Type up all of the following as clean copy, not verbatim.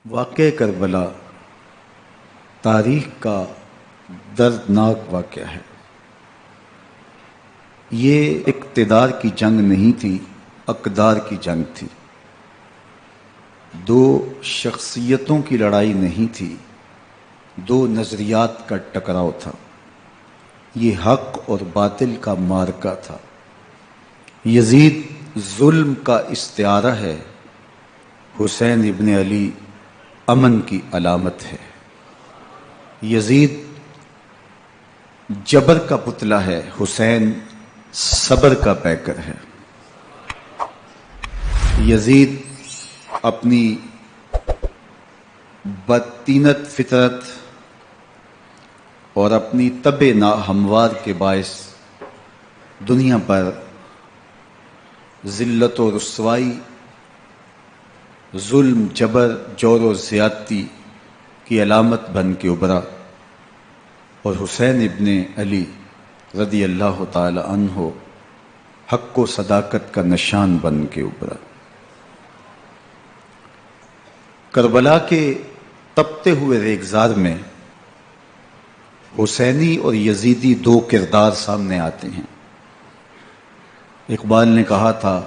واقعہ کربلا تاریخ کا دردناک واقعہ ہے۔ یہ اقتدار کی جنگ نہیں تھی، اقدار کی جنگ تھی۔ دو شخصیتوں کی لڑائی نہیں تھی، دو نظریات کا ٹکراؤ تھا۔ یہ حق اور باطل کا معرکہ تھا۔ یزید ظلم کا استعارہ ہے، حسین ابن علی امن کی علامت ہے۔ یزید جبر کا پتلا ہے، حسین صبر کا پیکر ہے۔ یزید اپنی بدطینت فطرت اور اپنی طبع ناہموار کے باعث دنیا پر ذلت و رسوائی، ظلم، جبر، جور و زیادتی کی علامت بن کے ابھرا، اور حسین ابن علی رضی اللہ تعالی عنہ حق و صداقت کا نشان بن کے ابھرا۔ کربلا کے تپتے ہوئے ریگزار میں حسینی اور یزیدی دو کردار سامنے آتے ہیں۔ اقبال نے کہا تھا،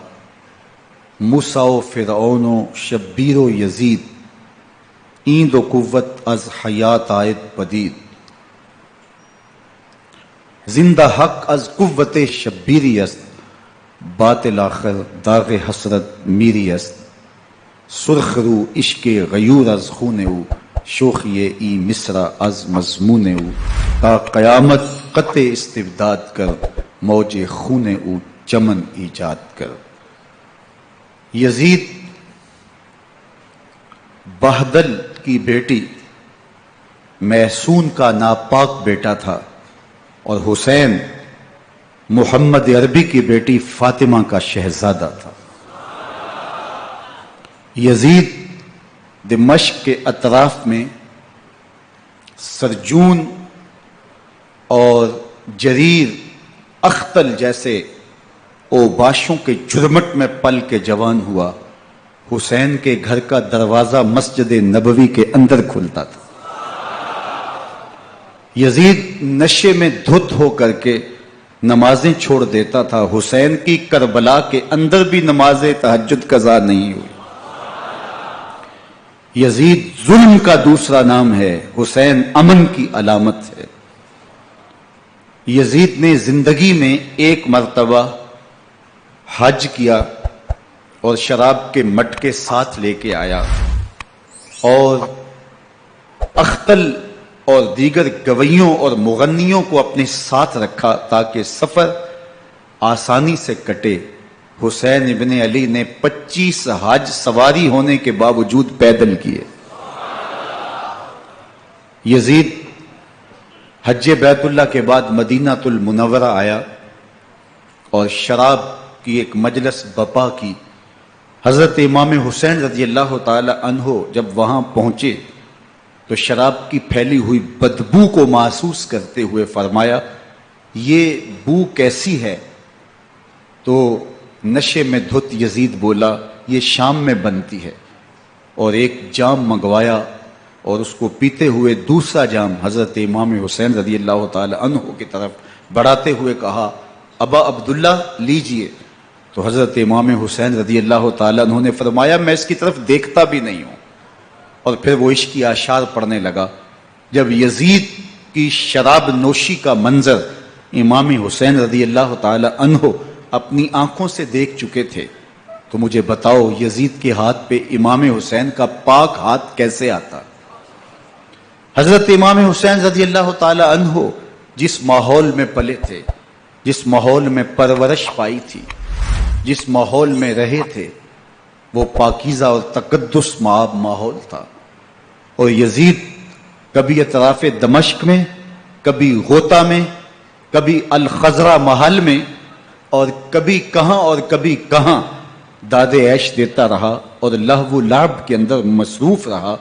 موسیٰ و فرعون و شبیر و یزید، ایند و قوت از حیات آید پدید، زندہ حق از قوت شبیری است، باطل آخر داغ حسرت میری است، سرخ رو عشق غیور از خون او، شوخی ای مصر از مضمون او، تا قیامت قطع استبداد کر، موج خون او چمن ایجاد کر۔ یزید بہدل کی بیٹی محسون کا ناپاک بیٹا تھا، اور حسین محمد عربی کی بیٹی فاطمہ کا شہزادہ تھا۔ یزید دمشق کے اطراف میں سرجون اور جریر اختل جیسے اوباشوں کے جرمٹ میں پل کے جوان ہوا۔ حسین کے گھر کا دروازہ مسجد نبوی کے اندر کھلتا تھا۔ یزید نشے میں دھت ہو کر کے نمازیں چھوڑ دیتا تھا۔ حسین کی کربلا کے اندر بھی نماز تہجد قضا نہیں ہوئی۔ یزید ظلم کا دوسرا نام ہے، حسین امن کی علامت ہے۔ یزید نے زندگی میں ایک مرتبہ حج کیا اور شراب کے مٹکے ساتھ لے کے آیا، اور اختل اور دیگر گویوں اور مغنیوں کو اپنے ساتھ رکھا تاکہ سفر آسانی سے کٹے۔ حسین ابن علی نے 25 حج سواری ہونے کے باوجود پیدل کیے۔ یزید حج بیت اللہ کے بعد مدینہ المنورہ آیا اور شراب کی ایک مجلس بپا کی۔ حضرت امام حسین رضی اللہ تعالی عنہ جب وہاں پہنچے تو شراب کی پھیلی ہوئی بدبو کو محسوس کرتے ہوئے فرمایا، یہ بو کیسی ہے؟ تو نشے میں دھت یزید بولا، یہ شام میں بنتی ہے، اور ایک جام منگوایا اور اس کو پیتے ہوئے دوسرا جام حضرت امام حسین رضی اللہ تعالی عنہ کی طرف بڑھاتے ہوئے کہا، ابا عبداللہ لیجئے۔ تو حضرت امام حسین رضی اللہ تعالی عنہ نے فرمایا، میں اس کی طرف دیکھتا بھی نہیں ہوں، اور پھر وہ عشقی اشعار پڑھنے لگا۔ جب یزید کی شراب نوشی کا منظر امام حسین رضی اللہ تعالی عنہ اپنی آنکھوں سے دیکھ چکے تھے، تو مجھے بتاؤ یزید کے ہاتھ پہ امام حسین کا پاک ہاتھ کیسے آتا؟ حضرت امام حسین رضی اللہ تعالی عنہ جس ماحول میں پلے تھے، جس ماحول میں پرورش پائی تھی، جس ماحول میں رہے تھے، وہ پاکیزہ اور تقدس مآب ماحول تھا۔ اور یزید کبھی اطراف دمشق میں، کبھی غوطہ میں، کبھی الخزرہ محل میں، اور کبھی کہاں اور کبھی کہاں داد عیش دیتا رہا اور لہو و لعب کے اندر مصروف رہا،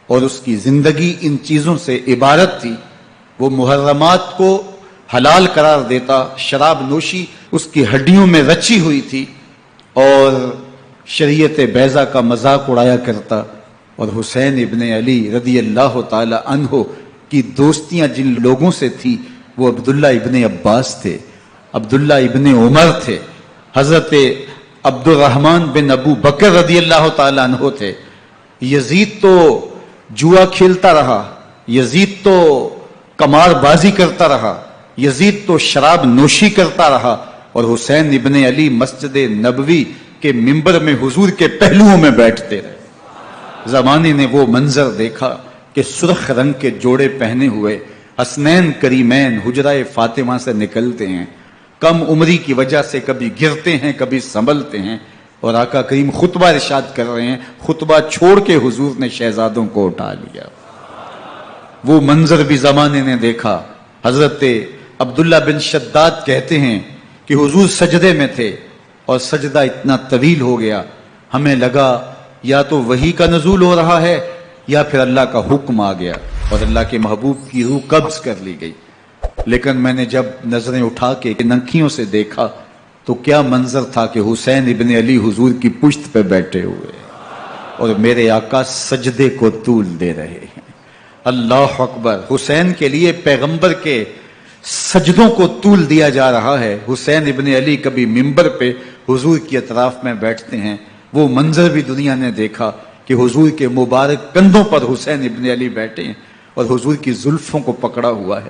اور اس کی زندگی ان چیزوں سے عبارت تھی۔ وہ محرمات کو حلال قرار دیتا، شراب نوشی اس کی ہڈیوں میں رچی ہوئی تھی، اور شریعت بیضا کا مذاق اڑایا کرتا، اور حسین ابن علی رضی اللہ تعالی عنہ کی دوستیاں جن لوگوں سے تھی وہ عبداللہ ابن عباس تھے، عبداللہ ابن عمر تھے، حضرت عبد الرحمن بن ابو بکر رضی اللہ تعالی عنہ تھے۔ یزید تو جوا کھیلتا رہا، یزید تو قمار بازی کرتا رہا، یزید تو شراب نوشی کرتا رہا، اور حسین ابن علی مسجد نبوی کے ممبر میں حضور کے پہلوؤں میں بیٹھتے رہے۔ زمانے نے وہ منظر دیکھا کہ سرخ رنگ کے جوڑے پہنے ہوئے حسنین کریمین حجرہ فاطمہ سے نکلتے ہیں، کم عمری کی وجہ سے کبھی گرتے ہیں کبھی سنبھلتے ہیں، اور آقا کریم خطبہ ارشاد کر رہے ہیں، خطبہ چھوڑ کے حضور نے شہزادوں کو اٹھا لیا۔ وہ منظر بھی زمانے نے دیکھا۔ حضرت عبداللہ بن شداد کہتے ہیں کہ حضور سجدے میں تھے اور سجدہ اتنا طویل ہو گیا، ہمیں لگا یا تو وحی کا نزول ہو رہا ہے یا پھر اللہ کا حکم آ گیا اور اللہ کے محبوب کی روح قبض کر لی گئی۔ لیکن میں نے جب نظریں اٹھا کے ننکیوں سے دیکھا تو کیا منظر تھا کہ حسین ابن علی حضور کی پشت پہ بیٹھے ہوئے اور میرے آقا سجدے کو طول دے رہے ہیں۔ اللہ اکبر! حسین کے لیے پیغمبر کے سجدوں کو طول دیا جا رہا ہے۔ حسین ابن علی کبھی ممبر پہ حضور کی اطراف میں بیٹھتے ہیں، وہ منظر بھی دنیا نے دیکھا کہ حضور کے مبارک کندھوں پر حسین ابن علی بیٹھے ہیں اور حضور کی زلفوں کو پکڑا ہوا ہے۔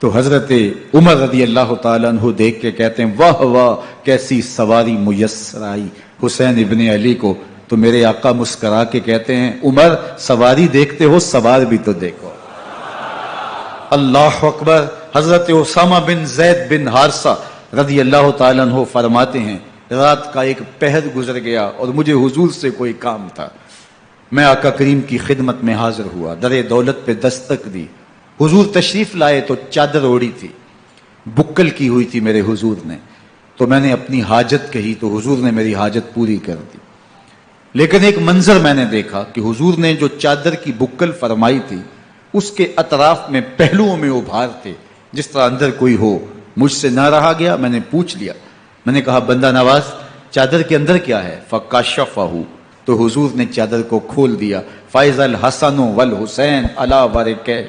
تو حضرت عمر رضی اللہ تعالیٰ عنہ دیکھ کے کہتے ہیں واہ واہ کیسی سواری میسر آئی حسین ابن علی کو۔ تو میرے آقا مسکرا کے کہتے ہیں عمر سواری دیکھتے ہو سوار بھی تو دیکھو۔ اللہ اکبر! حضرت اسامہ بن زید بن حارثہ رضی اللہ تعالیٰ عنہ فرماتے ہیں رات کا ایک پہر گزر گیا اور مجھے حضور سے کوئی کام تھا، میں آقا کریم کی خدمت میں حاضر ہوا، در دولت پہ دستک دی، حضور تشریف لائے تو چادر اوڑی تھی، بکل کی ہوئی تھی میرے حضور نے، تو میں نے اپنی حاجت کہی تو حضور نے میری حاجت پوری کر دی۔ لیکن ایک منظر میں نے دیکھا کہ حضور نے جو چادر کی بکل فرمائی تھی اس کے اطراف میں پہلوؤں میں ابھار تھے جس طرح اندر کوئی ہو۔ مجھ سے نہ رہا گیا، میں نے پوچھ لیا، میں نے کہا بندہ نواز چادر کے اندر کیا ہے؟ فکاشفہ، تو حضور نے چادر کو کھول دیا۔ فائز الحسن والحسین علی ورکہ،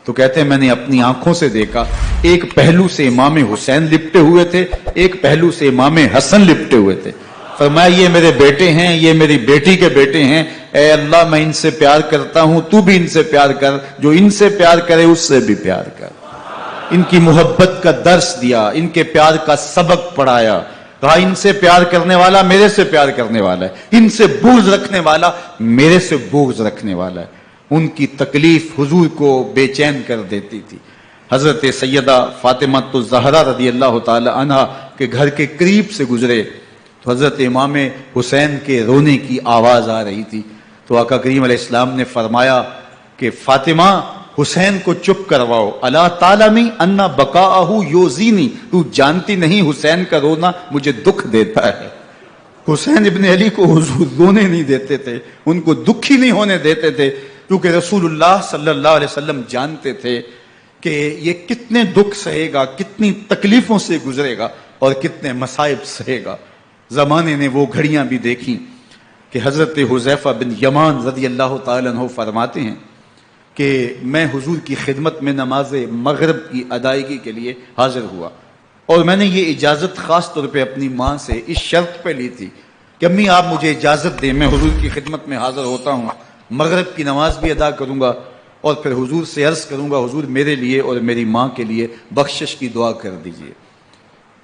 تو کہتے ہیں میں نے اپنی آنکھوں سے دیکھا ایک پہلو سے امام حسین لپٹے ہوئے تھے، ایک پہلو سے امام حسن لپٹے ہوئے تھے۔ فرمایا یہ میرے بیٹے ہیں، یہ میری بیٹی کے بیٹے ہیں، اے اللہ میں ان سے پیار کرتا ہوں، تو بھی ان سے پیار کر، جو ان سے پیار کرے اس سے بھی پیار کر۔ ان کی محبت کا درس دیا، ان کے پیار کا سبق پڑھایا، کہا ان سے پیار کرنے والا میرے سے پیار کرنے والا ہے، ان سے بغض رکھنے والا میرے سے بغض رکھنے والا ہے۔ ان کی تکلیف حضور کو بے چین کر دیتی تھی۔ حضرت سیدہ فاطمہ الزہرا رضی اللہ تعالی عنہ کے گھر کے قریب سے گزرے تو حضرت امام حسین کے رونے کی آواز آ رہی تھی، تو آقا کریم علیہ السلام نے فرمایا کہ فاطمہ حسین کو چپ کرواؤ، الا تعلمی ان بقاءہ یوزینی، تو جانتی نہیں حسین کا رونا مجھے دکھ دیتا ہے۔ حسین ابن علی کو حضور رونے نہیں دیتے تھے، ان کو دکھی نہیں ہونے دیتے تھے، کیونکہ رسول اللہ صلی اللہ علیہ وسلم جانتے تھے کہ یہ کتنے دکھ سہے گا، کتنی تکلیفوں سے گزرے گا اور کتنے مصائب سہے گا۔ زمانے نے وہ گھڑیاں بھی دیکھی کہ حضرت حذیفہ بن یمان رضی اللہ تعالیٰ عنہ فرماتے ہیں کہ میں حضور کی خدمت میں نماز مغرب کی ادائیگی کے لیے حاضر ہوا، اور میں نے یہ اجازت خاص طور پہ اپنی ماں سے اس شرط پہ لی تھی کہ امی آپ مجھے اجازت دیں، میں حضور کی خدمت میں حاضر ہوتا ہوں، مغرب کی نماز بھی ادا کروں گا اور پھر حضور سے عرض کروں گا حضور میرے لیے اور میری ماں کے لیے بخشش کی دعا کر دیجئے۔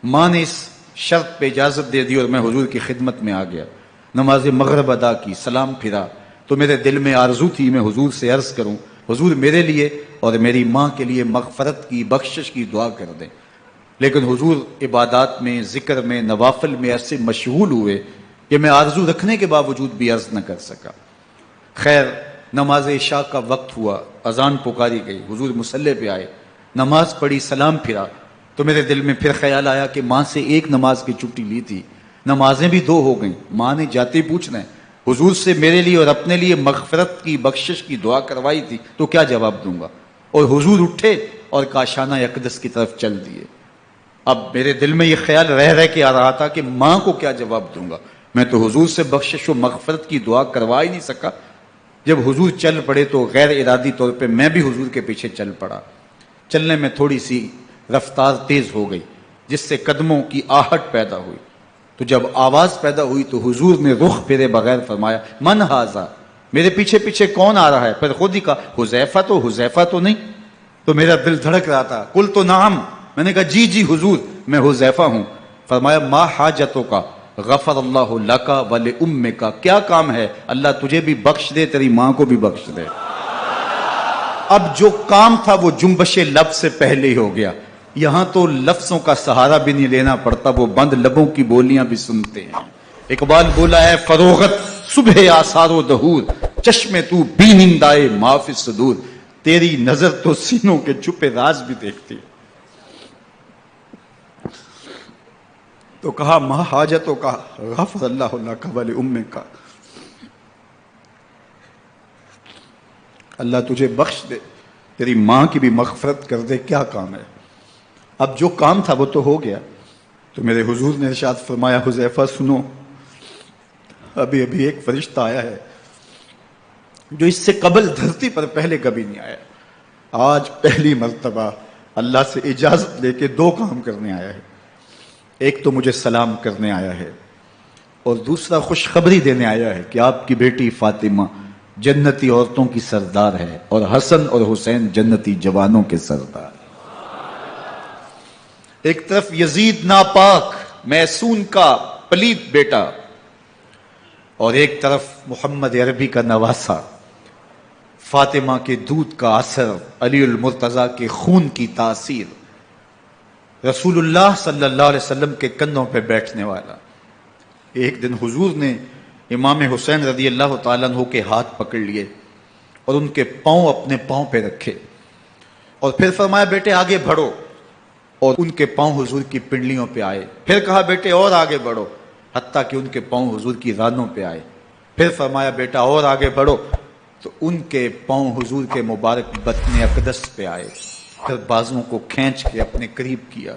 ماں نے اس شرط پہ اجازت دے دی اور میں حضور کی خدمت میں آ گیا، نماز مغرب ادا کی، سلام پھرا تو میرے دل میں آرزو تھی میں حضور سے عرض کروں حضور میرے لیے اور میری ماں کے لیے مغفرت کی بخشش کی دعا کر دیں، لیکن حضور عبادات میں ذکر میں نوافل میں ایسے مشغول ہوئے کہ میں آرزو رکھنے کے باوجود بھی عرض نہ کر سکا۔ خیر نماز عشاء کا وقت ہوا، اذان پکاری گئی، حضور مصلی پہ آئے، نماز پڑھی، سلام پھرا تو میرے دل میں پھر خیال آیا کہ ماں سے ایک نماز کی چھٹی لی تھی، نمازیں بھی دو ہو گئیں، ماں نے جاتے ہی پوچھنا ہے حضور سے میرے لیے اور اپنے لیے مغفرت کی بخشش کی دعا کروائی تھی تو کیا جواب دوں گا، اور حضور اٹھے اور کاشانہ اقدس کی طرف چل دیے۔ اب میرے دل میں یہ خیال رہ کے آ رہا تھا کہ ماں کو کیا جواب دوں گا، میں تو حضور سے بخشش و مغفرت کی دعا کروا ہی نہیں سکا، جب حضور چل پڑے تو غیر ارادی طور پہ میں بھی حضور کے پیچھے چل پڑا. چلنے میں تھوڑی سی رفتار تیز ہو گئی جس سے قدموں کی آہٹ پیدا ہوئی. تو جب آواز پیدا ہوئی تو حضور نے رخ پھیرے بغیر فرمایا من ھذا، میرے پیچھے پیچھے کون آ رہا ہے؟ پھر خود ہی کہا حذیفہ تو نہیں. تو میرا دل دھڑک رہا تھا. قلت نعم، میں نے کہا جی جی حضور میں حذیفہ ہوں. فرمایا ما حاجتوں کا غفر اللہ لکا ولامک، کیا کام ہے؟ اللہ تجھے بھی بخش دے، تیری ماں کو بھی بخش دے. اب جو کام تھا وہ جنبش لب سے پہلے ہی ہو گیا. یہاں تو لفظوں کا سہارا بھی نہیں لینا پڑتا، وہ بند لبوں کی بولیاں بھی سنتے ہیں. اقبال بولا ہے فروغت صبح آثار و دہور، چشمے تو بینندائے ما فی الصدور، تیری نظر تو سینوں کے چھپے راز بھی دیکھتی ہے. تو کہا ما حاجتوں کا غفر اللہ لک ولامک، اللہ تجھے بخش دے، تیری ماں کی بھی مغفرت کر دے، کیا کام ہے؟ اب جو کام تھا وہ تو ہو گیا. تو میرے حضور نے ارشاد فرمایا حذیفہ سنو، ابھی ابھی ایک فرشتہ آیا ہے جو اس سے قبل دھرتی پر پہلے کبھی نہیں آیا. آج پہلی مرتبہ اللہ سے اجازت لے کے 2 کام کرنے آیا ہے. ایک تو مجھے سلام کرنے آیا ہے اور دوسرا خوشخبری دینے آیا ہے کہ آپ کی بیٹی فاطمہ جنتی عورتوں کی سردار ہے اور حسن اور حسین جنتی جوانوں کے سردار. ایک طرف یزید ناپاک میسون کا پلیت بیٹا اور ایک طرف محمد عربی کا نواسا، فاطمہ کے دودھ کا اثر، علی المرتضیٰ کے خون کی تاثیر، رسول اللہ صلی اللہ علیہ وسلم کے کندھوں پہ بیٹھنے والا. ایک دن حضور نے امام حسین رضی اللہ تعالیٰ عنہ کے ہاتھ پکڑ لیے اور ان کے پاؤں اپنے پاؤں پہ رکھے اور پھر فرمایا بیٹے آگے بڑھو، اور ان کے پاؤں حضور کی پنڈلیوں پہ آئے. پھر کہا بیٹے اور آگے بڑھو، حتیٰ کہ ان کے پاؤں حضور کی رانوں پہ آئے. پھر فرمایا بیٹا اور آگے بڑھو، تو ان کے پاؤں حضور کے مبارک بطن اقدس پہ آئے. پھر بازوں کو کھینچ کے اپنے قریب کیا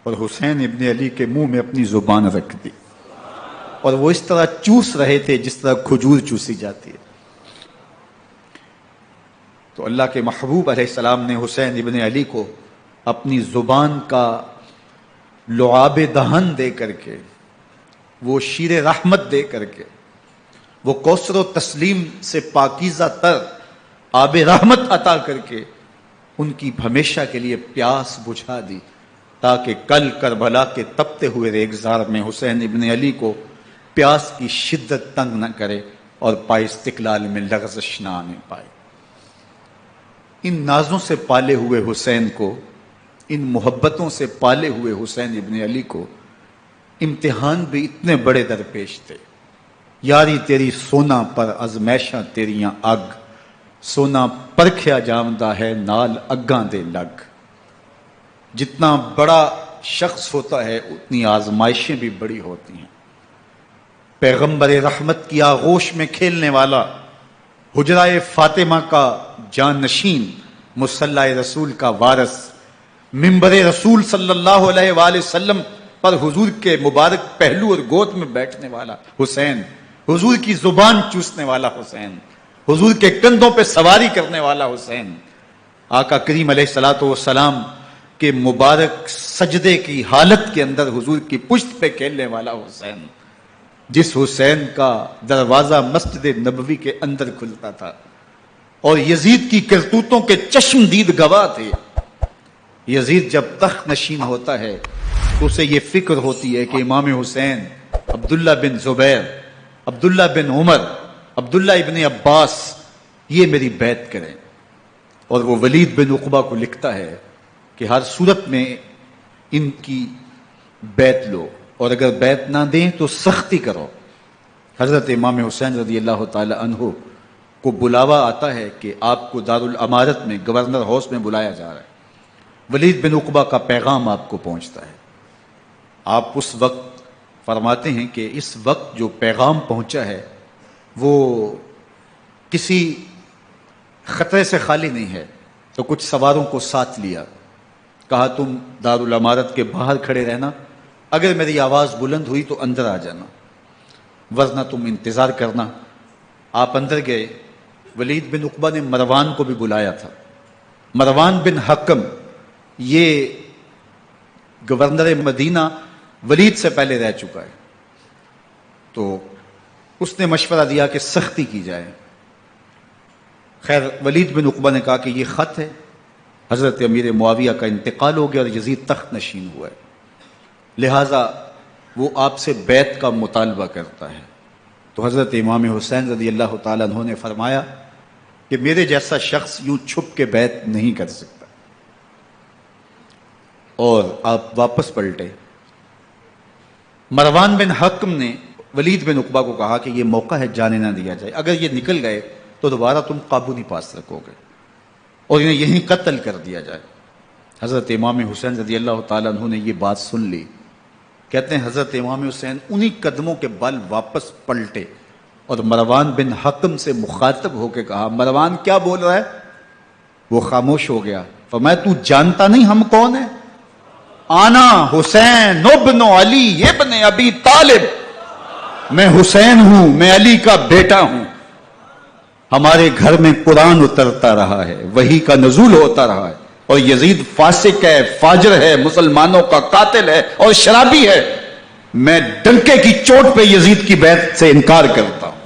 اور حسین ابن علی کے منہ میں اپنی زبان رکھ دی اور وہ اس طرح چوس رہے تھے جس طرح کھجور چوسی جاتی ہے. تو اللہ کے محبوب علیہ السلام نے حسین ابن علی کو اپنی زبان کا لعاب دہن دے کر کے، وہ شیر رحمت دے کر کے، وہ کوثر و تسلیم سے پاکیزہ تر آب رحمت عطا کر کے ان کی ہمیشہ کے لیے پیاس بجھا دی، تاکہ کل کربلا کے تپتے ہوئے ریگزار میں حسین ابن علی کو پیاس کی شدت تنگ نہ کرے اور پائے استقلال میں لغزش نہ آنے پائے. ان نازوں سے پالے ہوئے حسین کو، ان محبتوں سے پالے ہوئے حسین ابن علی کو امتحان بھی اتنے بڑے درپیش تھے. یاری تیری سونا پر ازمیشاں تیریاں اگ، سونا پرکھیا جامدہ ہے نال اگاں دے لگ. جتنا بڑا شخص ہوتا ہے اتنی آزمائشیں بھی بڑی ہوتی ہیں. پیغمبر رحمت کی آغوش میں کھیلنے والا، حجرائے فاطمہ کا جانشین، مصلی رسول کا وارث، منبر رسول صلی اللہ علیہ وآلہ وسلم پر حضور کے مبارک پہلو اور گود میں بیٹھنے والا حسین، حضور کی زبان چوسنے والا حسین، حضور کے کندھوں پہ سواری کرنے والا حسین، آقا کریم علیہ الصلوۃ والسلام کے مبارک سجدے کی حالت کے اندر حضور کی پشت پہ کھیلنے والا حسین، جس حسین کا دروازہ مسجد نبوی کے اندر کھلتا تھا اور یزید کی کرتوتوں کے چشم دید گواہ تھے. یزید جب تخت نشین ہوتا ہے تو اسے یہ فکر ہوتی ہے کہ امام حسین، عبداللہ بن زبیر، عبداللہ بن عمر، عبداللہ ابن عباس یہ میری بیعت کریں. اور وہ ولید بن عقبہ کو لکھتا ہے کہ ہر صورت میں ان کی بیعت لو اور اگر بیعت نہ دیں تو سختی کرو. حضرت امام حسین رضی اللہ تعالی عنہ کو بلاوا آتا ہے کہ آپ کو دارالامارت میں گورنر ہاؤس میں بلایا جا رہا ہے. ولید بن عقبہ کا پیغام آپ کو پہنچتا ہے. آپ اس وقت فرماتے ہیں کہ اس وقت جو پیغام پہنچا ہے وہ کسی خطرے سے خالی نہیں ہے. تو کچھ سواروں کو ساتھ لیا، کہا تم دارالامارت کے باہر کھڑے رہنا، اگر میری آواز بلند ہوئی تو اندر آ جانا، ورنہ تم انتظار کرنا. آپ اندر گئے ولید بن عقبہ نے مروان کو بھی بلایا تھا. مروان بن حکم یہ گورنر مدینہ ولید سے پہلے رہ چکا ہے، تو اس نے مشورہ دیا کہ سختی کی جائے. خیر ولید بن عقبہ نے کہا کہ یہ خط ہے، حضرت امیر معاویہ کا انتقال ہو گیا اور یزید تخت نشین ہوا ہے، لہٰذا وہ آپ سے بیعت کا مطالبہ کرتا ہے. تو حضرت امام حسین رضی اللہ تعالیٰ عنہ نے فرمایا کہ میرے جیسا شخص یوں چھپ کے بیعت نہیں کر سکتا، اور آپ واپس پلٹے. مروان بن حکم نے ولید بن عقبہ کو کہا کہ یہ موقع ہے جانے نہ دیا جائے، اگر یہ نکل گئے تو دوبارہ تم قابو نہیں پا سکو گے اور انہیں یہیں قتل کر دیا جائے. حضرت امام حسین رضی اللہ تعالیٰ عنہ نے یہ بات سن لی. کہتے ہیں حضرت امام حسین انہی قدموں کے بل واپس پلٹے اور مروان بن حکم سے مخاطب ہو کے کہا، مروان کیا بول رہا ہے؟ وہ خاموش ہو گیا. فرمایا تو جانتا نہیں ہم کون ہیں؟ آنا حسین ابن علی ابن ابی طالب، میں حسین ہوں، میں علی کا بیٹا ہوں. ہمارے گھر میں قرآن اترتا رہا ہے، وحی کا نزول ہوتا رہا ہے، اور یزید فاسق ہے، فاجر ہے، مسلمانوں کا قاتل ہے اور شرابی ہے. میں ڈنکے کی چوٹ پہ یزید کی بیعت سے انکار کرتا ہوں.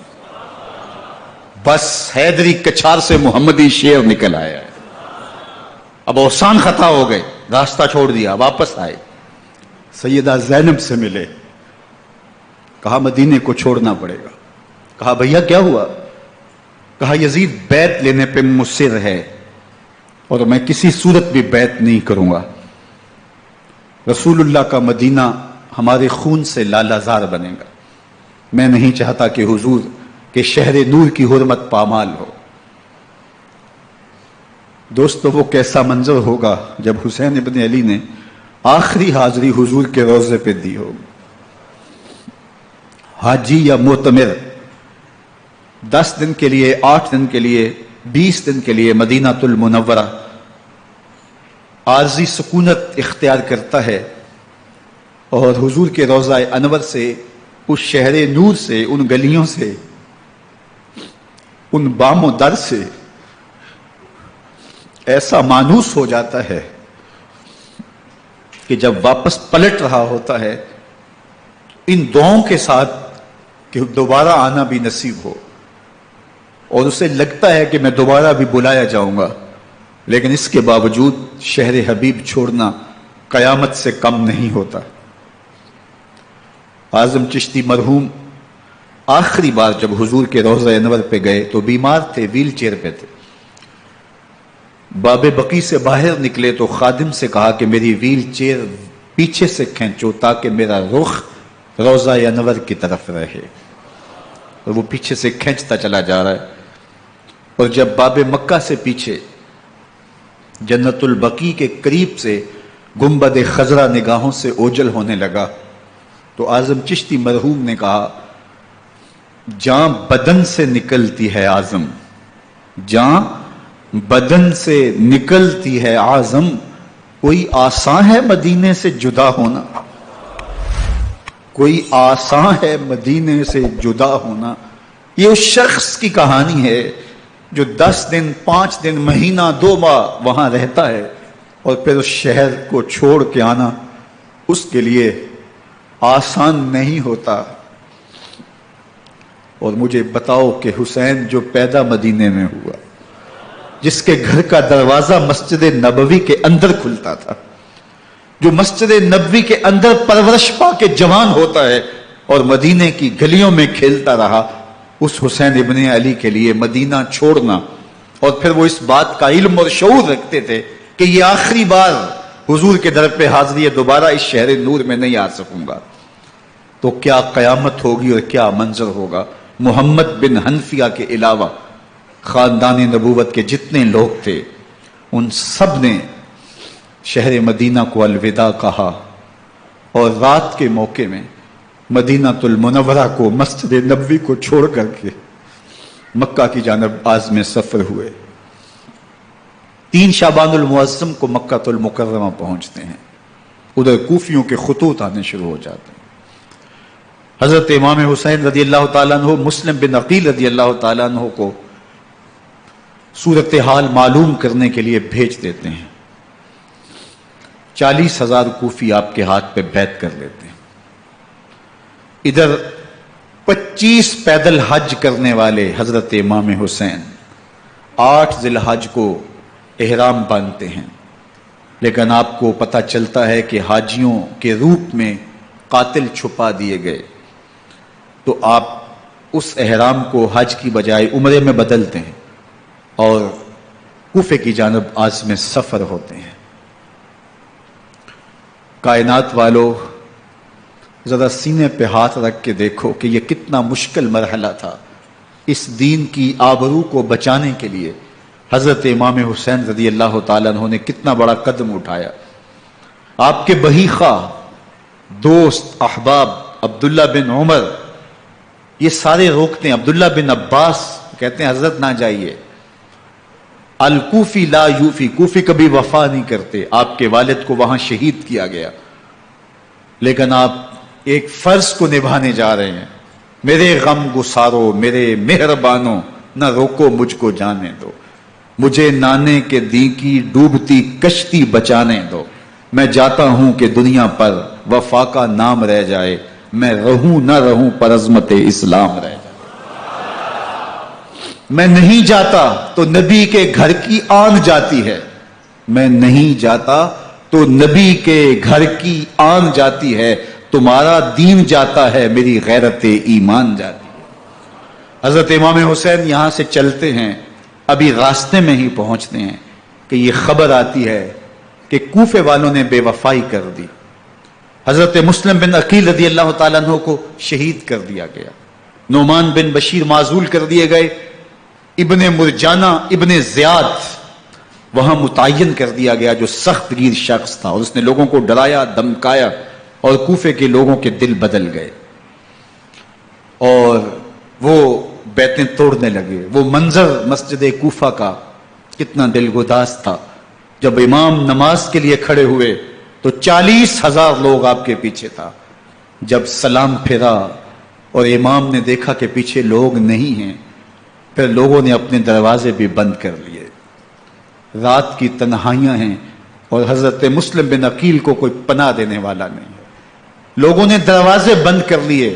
بس حیدری کچھار سے محمدی شیر نکل آیا ہے. اب احسان خطا ہو گئے، راستہ چھوڑ دیا، واپس آئے، سیدہ زینب سے ملے. کہا مدینے کو چھوڑنا پڑے گا. کہا بھیا کیا ہوا؟ کہا یزید بیعت لینے پہ مصر ہے اور میں کسی صورت بھی بیعت نہیں کروں گا. رسول اللہ کا مدینہ ہمارے خون سے لالہ زار بنے گا. میں نہیں چاہتا کہ حضور کے شہر نور کی حرمت پامال ہو. دوستو وہ کیسا منظر ہوگا جب حسین ابن علی نے آخری حاضری حضور کے روضے پہ دی ہوگی. حاجی یا معتمر 10 دن کے لیے، 8 دن کے لیے، 20 دن کے لیے مدینہ المنورہ عارضی سکونت اختیار کرتا ہے، اور حضور کے روضہ انور سے، اس شہر نور سے، ان گلیوں سے، ان بام و در سے ایسا مانوس ہو جاتا ہے کہ جب واپس پلٹ رہا ہوتا ہے ان دعاؤں کے ساتھ کہ دوبارہ آنا بھی نصیب ہو، اور اسے لگتا ہے کہ میں دوبارہ بھی بلایا جاؤں گا، لیکن اس کے باوجود شہر حبیب چھوڑنا قیامت سے کم نہیں ہوتا. اعظم چشتی مرحوم آخری بار جب حضور کے روضہ انور پہ گئے تو بیمار تھے، ویل چیئر پہ تھے. باب بقی سے باہر نکلے تو خادم سے کہا کہ میری ویل چیئر پیچھے سے کھینچو تاکہ میرا رخ روضہ انور کی طرف رہے. اور وہ پیچھے سے کھینچتا چلا جا رہا ہے، اور جب باب مکہ سے پیچھے جنت البقیع کے قریب سے گنبد خضرا نگاہوں سے اوجل ہونے لگا تو اعظم چشتی مرحوم نے کہا، جاں بدن سے نکلتی ہے اعظم، جاں بدن سے نکلتی ہے اعظم، کوئی آسان ہے مدینے سے جدا ہونا، کوئی آسان ہے مدینے سے جدا ہونا. یہ اس شخص کی کہانی ہے جو 10 دن، 5 دن، مہینہ، 2 ماہ وہاں رہتا ہے اور پھر اس شہر کو چھوڑ کے آنا اس کے لیے آسان نہیں ہوتا. اور مجھے بتاؤ کہ حسین جو پیدا مدینے میں ہوا، جس کے گھر کا دروازہ مسجد نبوی کے اندر کھلتا تھا، جو مسجد نبوی کے اندر پرورش پا کے جوان ہوتا ہے اور مدینے کی گلیوں میں کھیلتا رہا، اس حسین ابن علی کے لیے مدینہ چھوڑنا، اور پھر وہ اس بات کا علم اور شعور رکھتے تھے کہ یہ آخری بار حضور کے در پہ حاضری ہے، دوبارہ اس شہر نور میں نہیں آ سکوں گا، تو کیا قیامت ہوگی اور کیا منظر ہوگا. محمد بن حنفیہ کے علاوہ خاندان نبوت کے جتنے لوگ تھے ان سب نے شہر مدینہ کو الوداع کہا، اور رات کے موقع میں مدینہ المنورہ کو، مسجد نبوی کو چھوڑ کر کے مکہ کی جانب عازم سفر ہوئے. 3 شعبان المعظم کو مکہ المکرمہ پہنچتے ہیں. ادھر کوفیوں کے خطوط آنے شروع ہو جاتے ہیں. حضرت امام حسین رضی اللہ تعالیٰ عنہ مسلم بن عقیل رضی اللہ تعالیٰ عنہ کو صورتحال معلوم کرنے کے لیے بھیج دیتے ہیں. 40,000 کوفی آپ کے ہاتھ پہ بیعت کر لیتے ہیں. ادھر 25 پیدل حج کرنے والے حضرت امام حسین 8 ذی الحج کو احرام باندھتے ہیں، لیکن آپ کو پتہ چلتا ہے کہ حاجیوں کے روپ میں قاتل چھپا دیے گئے، تو آپ اس احرام کو حج کی بجائے عمرے میں بدلتے ہیں اور کوفے کی جانب عازم سفر ہوتے ہیں. کائنات والو، ذرا سینے پہ ہاتھ رکھ کے دیکھو کہ یہ کتنا مشکل مرحلہ تھا. اس دین کی آبرو کو بچانے کے لیے حضرت امام حسین رضی اللہ تعالیٰ عنہ نے کتنا بڑا قدم اٹھایا. آپ کے بہی خواہ، دوست، احباب عبداللہ بن عمر یہ سارے روکتے ہیں. عبداللہ بن عباس کہتے ہیں حضرت نہ جائیے. الکوفی لا یوفی، کوفی کبھی وفا نہیں کرتے. آپ کے والد کو وہاں شہید کیا گیا، لیکن آپ ایک فرض کو نبھانے جا رہے ہیں. میرے غم گسارو، میرے مہربانوں، نہ روکو مجھ کو جانے دو. مجھے نانے کے دی کی ڈوبتی کشتی بچانے دو. میں جاتا ہوں کہ دنیا پر وفا کا نام رہ جائے. میں رہوں نہ رہوں پر عظمت اسلام رہ جائے. میں نہیں جاتا تو نبی کے گھر کی آن جاتی ہے. میں نہیں جاتا تو نبی کے گھر کی آن جاتی ہے. تمہارا دین جاتا ہے، میری غیرت ایمان جاتی ہے. حضرت امام حسین یہاں سے چلتے ہیں، ابھی راستے میں ہی پہنچتے ہیں کہ یہ خبر آتی ہے کہ کوفے والوں نے بے وفائی کر دی. حضرت مسلم بن عقیل رضی اللہ تعالیٰ عنہ کو شہید کر دیا گیا. نعمان بن بشیر معزول کر دیے گئے. ابن مرجانہ ابن زیاد وہاں متعین کر دیا گیا، جو سخت گیر شخص تھا، اور اس نے لوگوں کو ڈرایا، دمکایا، اور کوفے کے لوگوں کے دل بدل گئے اور وہ بیعتیں توڑنے لگے. وہ منظر مسجد کوفہ کا کتنا دلگداز تھا. جب امام نماز کے لیے کھڑے ہوئے تو 40,000 لوگ آپ کے پیچھے تھا. جب سلام پھیرا اور امام نے دیکھا کہ پیچھے لوگ نہیں ہیں، پھر لوگوں نے اپنے دروازے بھی بند کر لیے. رات کی تنہائیاں ہیں اور حضرت مسلم بن عقیل کو کوئی پناہ دینے والا نہیں ہے. لوگوں نے دروازے بند کر لیے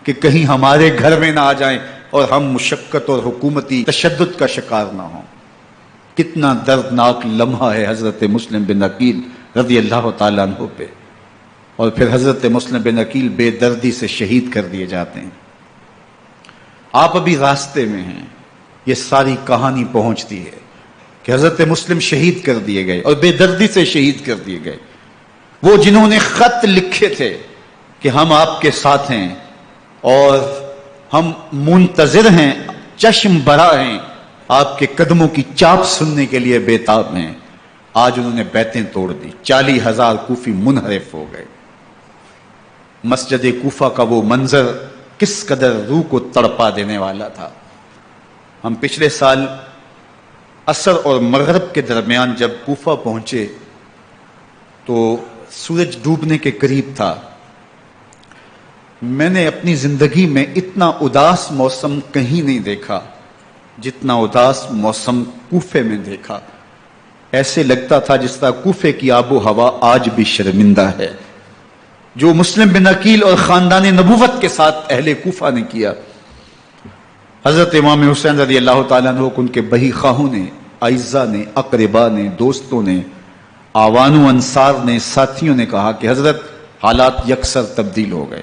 کہ کہیں ہمارے گھر میں نہ آ جائیں اور ہم مشقت اور حکومتی تشدد کا شکار نہ ہوں. کتنا دردناک لمحہ ہے حضرت مسلم بن عقیل رضی اللہ تعالیٰ عنہ پہ. اور پھر حضرت مسلم بن عقیل بے دردی سے شہید کر دیے جاتے ہیں. آپ ابھی راستے میں ہیں، یہ ساری کہانی پہنچتی ہے کہ حضرت مسلم شہید کر دیے گئے اور بے دردی سے شہید کر دیے گئے. وہ جنہوں نے خط لکھے تھے کہ ہم آپ کے ساتھ ہیں اور ہم منتظر ہیں، چشم برا ہیں، آپ کے قدموں کی چاپ سننے کے لیے بےتاب ہیں، آج انہوں نے بیعتیں توڑ دی. 40,000 کوفی منحرف ہو گئے. مسجد کوفہ کا وہ منظر کس قدر روح کو تڑپا دینے والا تھا. ہم پچھلے سال عصر اور مغرب کے درمیان جب کوفہ پہنچے تو سورج ڈوبنے کے قریب تھا. میں نے اپنی زندگی میں اتنا اداس موسم کہیں نہیں دیکھا جتنا اداس موسم کوفے میں دیکھا. ایسے لگتا تھا جس طرح کوفے کی آب و ہوا آج بھی شرمندہ ہے. جو مسلم بن عقیل اور خاندان نبوت کے ساتھ اہل کوفہ نے کیا، حضرت امام حسین رضی اللہ تعالیٰ عنہ کو ان کے بہی خواہوں نے، اعزاء نے، اقربا نے، دوستوں نے، آوان و انصار نے، ساتھیوں نے کہا کہ حضرت حالات یکسر تبدیل ہو گئے،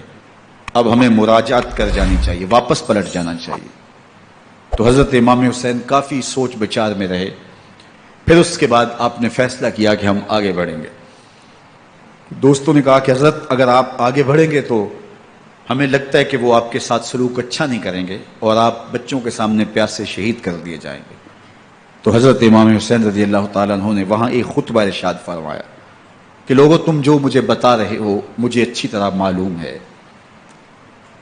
اب ہمیں مراجعت کر جانی چاہیے، واپس پلٹ جانا چاہیے. تو حضرت امام حسین کافی سوچ بچار میں رہے. پھر اس کے بعد آپ نے فیصلہ کیا کہ ہم آگے بڑھیں گے. دوستوں نے کہا کہ حضرت اگر آپ آگے بڑھیں گے تو ہمیں لگتا ہے کہ وہ آپ کے ساتھ سلوک اچھا نہیں کریں گے اور آپ بچوں کے سامنے پیاس سے شہید کر دیے جائیں گے. تو حضرت امام حسین رضی اللہ تعالیٰ عنہ نے وہاں ایک خطبہ ارشاد فرمایا کہ لوگوں، تم جو مجھے بتا رہے ہو مجھے اچھی طرح معلوم ہے.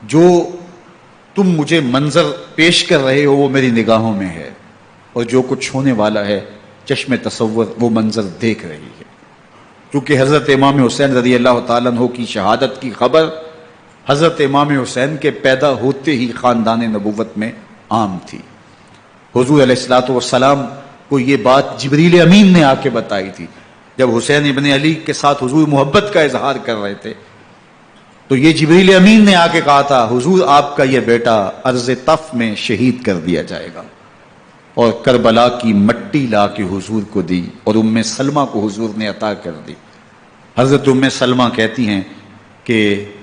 جو تم مجھے منظر پیش کر رہے ہو وہ میری نگاہوں میں ہے، اور جو کچھ ہونے والا ہے چشم تصور وہ منظر دیکھ رہی ہے. کیونکہ حضرت امام حسین رضی اللہ تعالیٰ عنہ کی شہادت کی خبر حضرت امام حسین کے پیدا ہوتے ہی خاندان نبوت میں عام تھی. حضور علیہ الصلوۃ والسلام کو یہ بات جبریل امین نے آ کے بتائی تھی جب حسین ابن علی کے ساتھ حضور محبت کا اظہار کر رہے تھے، تو یہ جبریل امین نے آ کے کہا تھا حضور آپ کا یہ بیٹا ارض طف میں شہید کر دیا جائے گا، اور کربلا کی مٹی لا کے حضور کو دی اور ام سلمہ کو حضور نے عطا کر دی۔ حضرت ام سلمہ کہتی ہیں کہ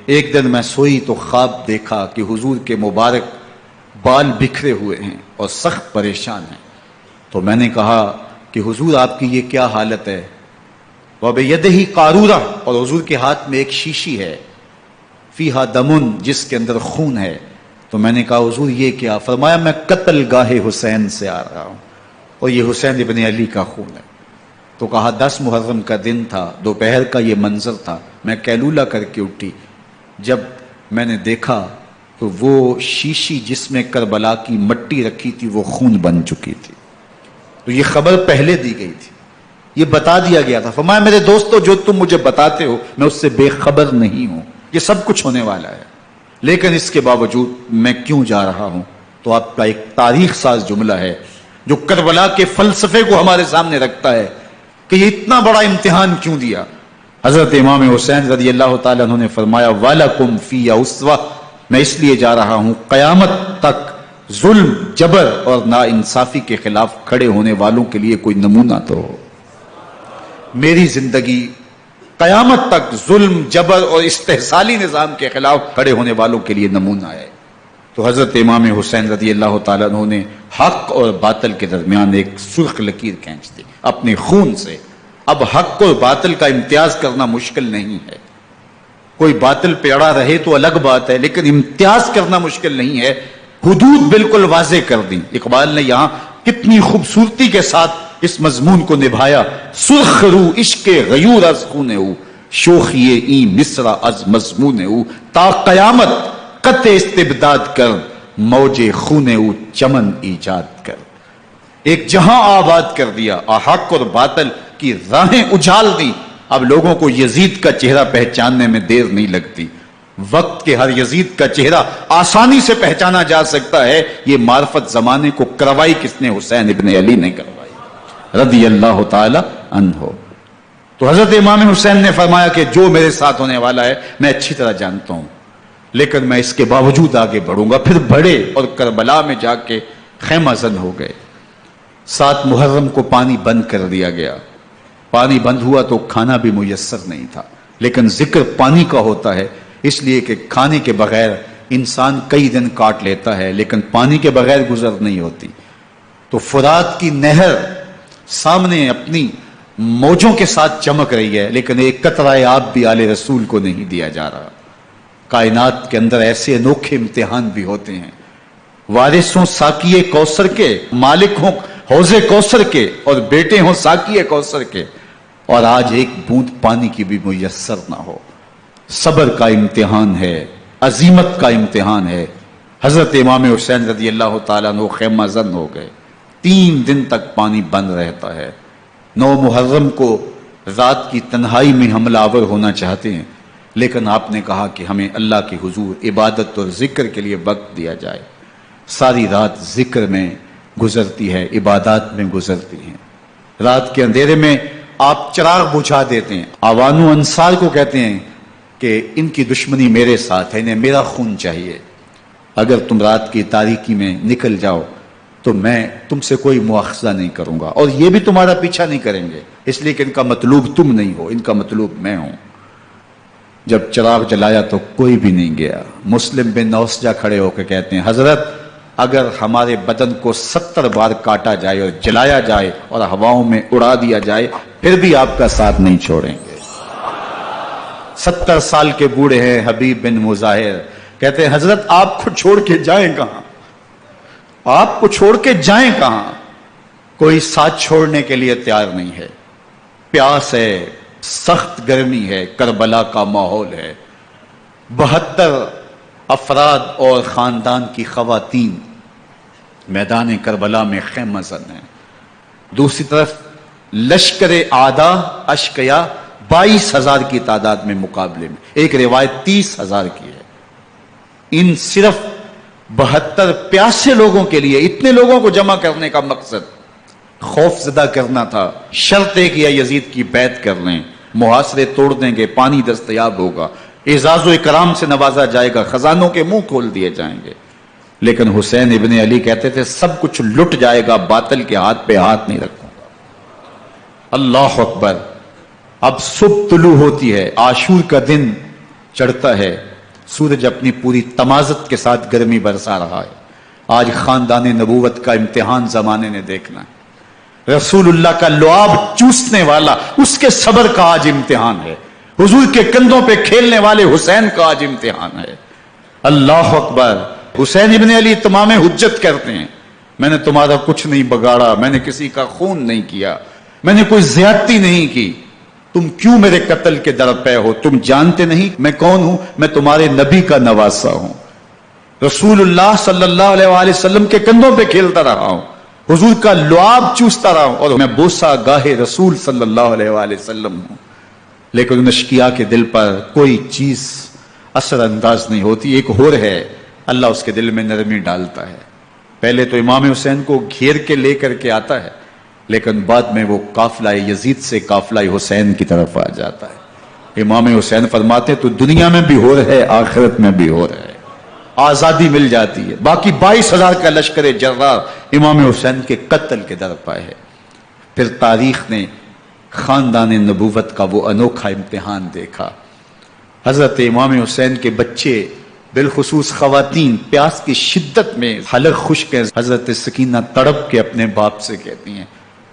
ایک دن میں سوئی تو خواب دیکھا کہ حضور کے مبارک بال بکھرے ہوئے ہیں اور سخت پریشان ہیں، تو میں نے کہا کہ حضور آپ کی یہ کیا حالت ہے؟ وَبِيَدِهِ قَارُورَةٌ، اور حضور کے ہاتھ میں ایک شیشی ہے، فیہا دمن، جس کے اندر خون ہے۔ تو میں نے کہا حضور یہ کیا؟ فرمایا میں قتل گاہ حسین سے آ رہا ہوں اور یہ حسین ابن علی کا خون ہے۔ تو کہا 10 محرم کا دن تھا، دوپہر کا یہ منظر تھا، میں قیلولہ کر کے اٹھی، جب میں نے دیکھا تو وہ شیشی جس میں کربلا کی مٹی رکھی تھی وہ خون بن چکی تھی۔ تو یہ خبر پہلے دی گئی تھی، یہ بتا دیا گیا تھا۔ فرمایا میرے دوستو جو تم مجھے بتاتے ہو میں اس سے بے خبر نہیں ہوں، یہ سب کچھ ہونے والا ہے، لیکن اس کے باوجود میں کیوں جا رہا ہوں؟ تو آپ کا ایک تاریخ ساز جملہ ہے جو کربلا کے فلسفے کو ہمارے سامنے رکھتا ہے کہ یہ اتنا بڑا امتحان کیوں دیا۔ حضرت امام حسین رضی اللہ تعالیٰ عنہ نے فرمایا وَلَكُمْ فِيَّ أُسْوَةٌ، میں اس لیے جا رہا ہوں قیامت تک ظلم، جبر اور ناانصافی کے خلاف کھڑے ہونے والوں کے لیے کوئی نمونہ تو ہو۔ میری زندگی قیامت تک ظلم، جبر اور استحصالی نظام کے خلاف کھڑے ہونے والوں کے لیے نمونہ ہے۔ تو حضرت امام حسین رضی اللہ تعالیٰ عنہ نے حق اور باطل کے درمیان ایک سرخ لکیر کھینچ دی اپنے خون سے۔ اب حق اور باطل کا امتیاز کرنا مشکل نہیں ہے، کوئی باطل پہ اڑا رہے تو الگ بات ہے، لیکن امتیاز کرنا مشکل نہیں ہے۔ حدود بالکل واضح کر دی۔ اقبال نے یہاں کتنی خوبصورتی کے ساتھ اس مضمون کو نبھایا۔ سرخ رو عشق غیور از خون او، شوخی ای مصر از مضمون او، تا قیامت قطع استبداد کر، موج خون او چمن ایجاد کر۔ ایک جہاں آباد کر دیا، حق اور باطل کی راہیں اجال دی۔ اب لوگوں کو یزید کا چہرہ پہچاننے میں دیر نہیں لگتی، وقت کے ہر یزید کا چہرہ آسانی سے پہچانا جا سکتا ہے۔ یہ معرفت زمانے کو کروائی کس نے؟ حسین ابن علی نے کروائی رضی اللہ تعالی عنہ۔ تو حضرت امام حسین نے فرمایا کہ جو میرے ساتھ ہونے والا ہے میں اچھی طرح جانتا ہوں، لیکن میں اس کے باوجود آگے بڑھوں گا۔ پھر بڑھے اور کربلا میں جا کے خیمہ زن ہو گئے۔ 7 محرم کو پانی بند کر دیا گیا۔ پانی بند ہوا تو کھانا بھی میسر نہیں تھا، لیکن ذکر پانی کا ہوتا ہے اس لیے کہ کھانے کے بغیر انسان کئی دن کاٹ لیتا ہے، لیکن پانی کے بغیر گزر نہیں ہوتی۔ تو فرات کی نہر سامنے اپنی موجوں کے ساتھ چمک رہی ہے، لیکن ایک قطرہ آب بھی آل رسول کو نہیں دیا جا رہا۔ کائنات کے اندر ایسے انوکھے امتحان بھی ہوتے ہیں، وارث ہوں ساقی کوثر کے، مالک ہوں حوض کوثر کے، اور بیٹے ہوں ساقی کوثر کے، اور آج ایک بوند پانی کی بھی میسر نہ ہو۔ صبر کا امتحان ہے، عزیمت کا امتحان ہے۔ حضرت امام حسین رضی اللہ تعالیٰ عنہ خیمہ زن ہو گئے۔ 3 دن تک پانی بند رہتا ہے۔ 9 محرم کو رات کی تنہائی میں حملہ آور ہونا چاہتے ہیں، لیکن آپ نے کہا کہ ہمیں اللہ کے حضور عبادت اور ذکر کے لیے وقت دیا جائے۔ ساری رات ذکر میں گزرتی ہے، عبادات میں گزرتی ہیں۔ رات کے اندھیرے میں آپ چراغ بجھا دیتے ہیں۔ آوان و انصار کو کہتے ہیں کہ ان کی دشمنی میرے ساتھ ہے، انہیں میرا خون چاہیے، اگر تم رات کی تاریکی میں نکل جاؤ تو میں تم سے کوئی مواخذہ نہیں کروں گا، اور یہ بھی تمہارا پیچھا نہیں کریں گے، اس لیے کہ ان کا مطلوب تم نہیں ہو، ان کا مطلوب میں ہوں۔ جب چراغ جلایا تو کوئی بھی نہیں گیا۔ مسلم بن نوسجہ کھڑے ہو کے کہتے ہیں حضرت اگر ہمارے بدن کو 70 بار کاٹا جائے اور جلایا جائے اور ہواؤں میں اڑا دیا جائے پھر بھی آپ کا ساتھ نہیں چھوڑیں گے۔ 70 سال کے بوڑھے ہیں حبیب بن مظاہر، کہتے ہیں حضرت آپ کو چھوڑ کے جائیں کہاں، آپ کو چھوڑ کے جائیں کہاں؟ کوئی ساتھ چھوڑنے کے لیے تیار نہیں ہے۔ پیاس ہے، سخت گرمی ہے، کربلا کا ماحول ہے، 72 افراد اور خاندان کی خواتین میدان کربلا میں خیمہ زن ہیں۔ دوسری طرف لشکر اعداء اشقیا 22,000 کی تعداد میں مقابلے میں، ایک روایت 30,000 کی ہے۔ ان صرف 72 پیاسے لوگوں کے لیے اتنے لوگوں کو جمع کرنے کا مقصد خوف زدہ کرنا تھا. شرط ہے کہ یا یزید کی بیعت کر لیں, محاصرے توڑ دیں گے, پانی دستیاب ہوگا, اعزاز و اکرام سے نوازا جائے گا, خزانوں کے منہ کھول دیے جائیں گے. لیکن حسین ابن علی کہتے تھے سب کچھ لٹ جائے گا, باطل کے ہاتھ پہ ہاتھ نہیں رکھوں گا. اللہ اکبر. اب صبح طلوع ہوتی ہے, عاشور کا دن چڑھتا ہے, سورج اپنی پوری تمازت کے ساتھ گرمی برسا رہا ہے. آج خاندان نبوت کا امتحان زمانے نے دیکھنا ہے. رسول اللہ کا لعاب چوسنے والا اس کے صبر کا آج امتحان ہے. حضور کے کندھوں پہ کھیلنے والے حسین کا آج امتحان ہے. اللہ اکبر. حسین ابن علی تمام حجت کرتے ہیں میں نے تمہارا کچھ نہیں بگاڑا, میں نے کسی کا خون نہیں کیا, میں نے کوئی زیادتی نہیں کی, تم کیوں میرے قتل کے در پے ہو؟ تم جانتے نہیں میں کون ہوں؟ میں تمہارے نبی کا نواسا ہوں, رسول اللہ صلی اللہ علیہ وآلہ وسلم کے کندھوں پہ کھیلتا رہا ہوں, حضور کا لعاب چوستا رہا ہوں, اور میں بوسہ گاہے رسول صلی اللہ علیہ وآلہ وسلم ہوں. لیکن ان اشقیاء کے دل پر کوئی چیز اثر انداز نہیں ہوتی. ایک ہور ہے, اللہ اس کے دل میں نرمی ڈالتا ہے. پہلے تو امام حسین کو گھیر کے لے کر کے آتا ہے, لیکن بعد میں وہ قافلہ یزید سے قافلہ حسین کی طرف آ جاتا ہے. امام حسین فرماتے تو دنیا میں بھی ہور ہے, آخرت میں بھی ہور ہے, آزادی مل جاتی ہے. باقی 22,000 کا لشکر جرار امام حسین کے قتل کے در پائے ہے. پھر تاریخ نے خاندان نبوت کا وہ انوکھا امتحان دیکھا. حضرت امام حسین کے بچے بالخصوص خواتین پیاس کی شدت میں حلق خشک ہیں. حضرت سکینہ تڑپ کے اپنے باپ سے کہتی ہیں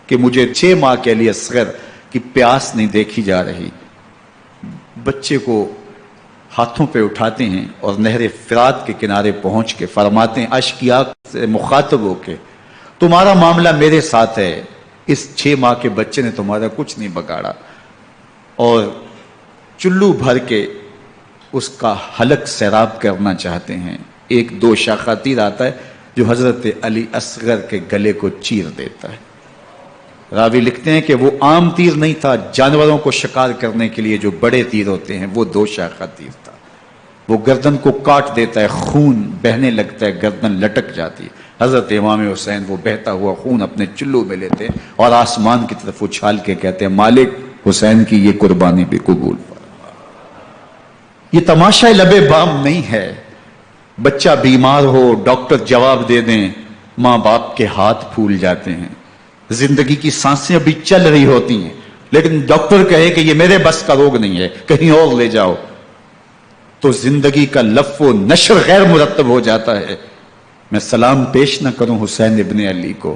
کہ مجھے 6 ماہ کے لیے اصغر کی پیاس نہیں دیکھی جا رہی. بچے کو ہاتھوں پہ اٹھاتے ہیں اور نہر فرات کے کنارے پہنچ کے فرماتے ہیں اشقیاء سے مخاطب ہو کے تمہارا معاملہ میرے ساتھ ہے, اس 6 ماہ کے بچے نے تمہارا کچھ نہیں بگاڑا. اور چلو بھر کے اس کا حلق سیراب کرنا چاہتے ہیں. ایک 2 شاخہ تیر آتا ہے جو حضرت علی اصغر کے گلے کو چیر دیتا ہے. راوی لکھتے ہیں کہ وہ عام تیر نہیں تھا, جانوروں کو شکار کرنے کے لیے جو بڑے تیر ہوتے ہیں وہ 2 شاخہ تیر تھا. وہ گردن کو کاٹ دیتا ہے, خون بہنے لگتا ہے, گردن لٹک جاتی ہے. حضرت امام حسین وہ بہتا ہوا خون اپنے چلو میں لیتے ہیں اور آسمان کی طرف اچھال کے کہتے ہیں مالک حسین کی یہ قربانی بھی قبول فرما. یہ تماشا لبے بام نہیں ہے. بچہ بیمار ہو, ڈاکٹر جواب دے دیں, ماں باپ کے ہاتھ پھول جاتے ہیں. زندگی کی سانسیں ابھی چل رہی ہوتی ہیں, لیکن ڈاکٹر کہے کہ یہ میرے بس کا روگ نہیں ہے, کہیں اور لے جاؤ, تو زندگی کا لف و نشر غیر مرتب ہو جاتا ہے. میں سلام پیش نہ کروں حسین ابن علی کو,